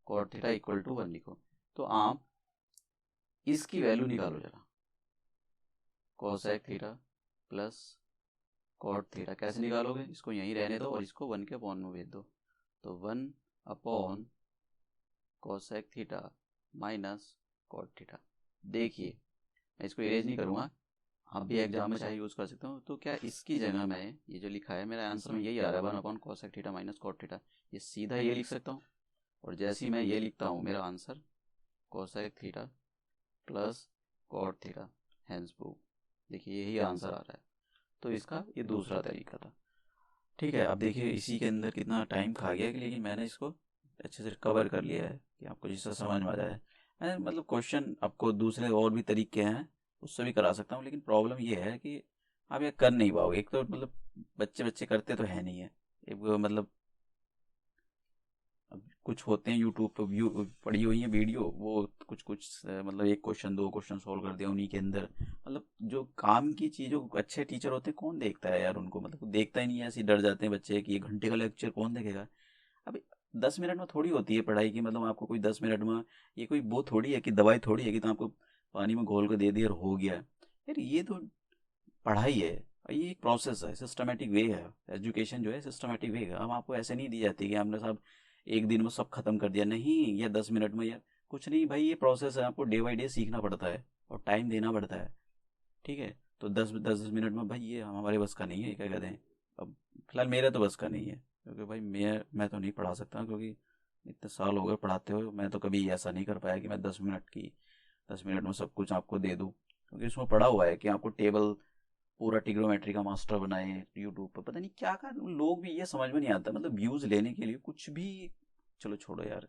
cot theta equal to 1 लिखो। तो आप इसकी वैल्यू निकालो जरा, cosec theta plus cot theta कैसे निकालोगे, इसको यहीं रहने दो और इसको 1 के अपॉन में भेज दो, तो 1 upon cosec theta minus cot theta. देखिए मैं इसको इरेज नहीं करूँगा, आप भी एग्जाम में चाहे यूज़ कर सकते हो। तो क्या इसकी जगह मैं ये जो लिखा है मेरा आंसर में यही आ रहा है 1 upon cosec theta minus cot theta, ये सीधा ये लिख सकता हूँ। और जैसे ही मैं ये लिखता हूँ मेरा answer cosec theta plus cot theta, hence proved. देखिए यही आंसर आ रहा है। तो इसका ये दूसरा तरीका था, ठीक है। अब देखिए इसी के अंदर कितना टाइम खा गया, लेकिन मैंने इसको अच्छे से कवर कर लिया है कि आपको जिससे समझ में आ जाए। मैं मतलब क्वेश्चन आपको दूसरे और भी तरीके हैं उससे भी करा सकता हूँ, लेकिन प्रॉब्लम ये है कि आप ये कर नहीं पाओगे। एक तो मतलब बच्चे बच्चे करते तो है नहीं है, एक मतलब अब कुछ होते हैं यूट्यूब पे व्यू पड़ी हुई है वीडियो, वो कुछ कुछ मतलब एक क्वेश्चन 2 क्वेश्चन सॉल्व कर दिया उन्हीं के अंदर। मतलब जो काम की चीज़ों अच्छे टीचर होते हैं कौन देखता है यार उनको, मतलब देखता ही नहीं है, ऐसे डर जाते हैं बच्चे कि 1 घंटे का लेक्चर कौन देखेगा। अब 10 मिनट में थोड़ी होती है पढ़ाई की, मतलब आपको कोई 10 मिनट में, ये कोई वो थोड़ी है कि दवाई थोड़ी है कि तो आपको पानी में घोल कर दे दिया और हो गया यार। ये तो पढ़ाई है, और ये एक प्रोसेस है, सिस्टमेटिक वे है। एजुकेशन जो है सिस्टमेटिक वे है। हम आपको ऐसे नहीं दी जाती कि हमने साहब एक दिन में सब खत्म कर दिया, नहीं, या 10 मिनट में, या कुछ नहीं भाई, ये प्रोसेस है, आपको डे बाई डे सीखना पड़ता है और टाइम देना पड़ता है, ठीक है। तो 10 10 मिनट में भाई ये हमारे बस का नहीं है, क्या कहते हैं। अब फिलहाल मेरे तो बस का नहीं है, क्योंकि भाई मैं तो नहीं पढ़ा सकता, क्योंकि इतने साल हो गए पढ़ाते हुए, मैं तो कभी ऐसा नहीं कर पाया कि मैं 10 मिनट में सब कुछ आपको दे दूँ। क्योंकि उसमें पढ़ा हुआ है कि आपको टेबल पूरा ट्रिग्नोमेट्री का मास्टर बनाए यूट्यूब पर, पता नहीं क्या कर लोग भी, ये समझ में नहीं आता, मतलब व्यूज लेने के लिए कुछ भी। चलो छोड़ो यार।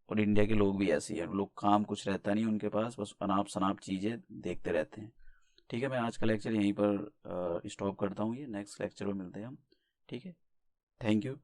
और इंडिया के लोग भी ऐसे ही हैं, लोग काम कुछ रहता नहीं उनके पास, बस अनाप शनाप चीज़ें देखते रहते हैं। ठीक है, मैं आज का लेक्चर यहीं पर स्टॉप करता हूँ, ये नेक्स्ट लेक्चर में मिलते हैं हम, ठीक है। Thank you.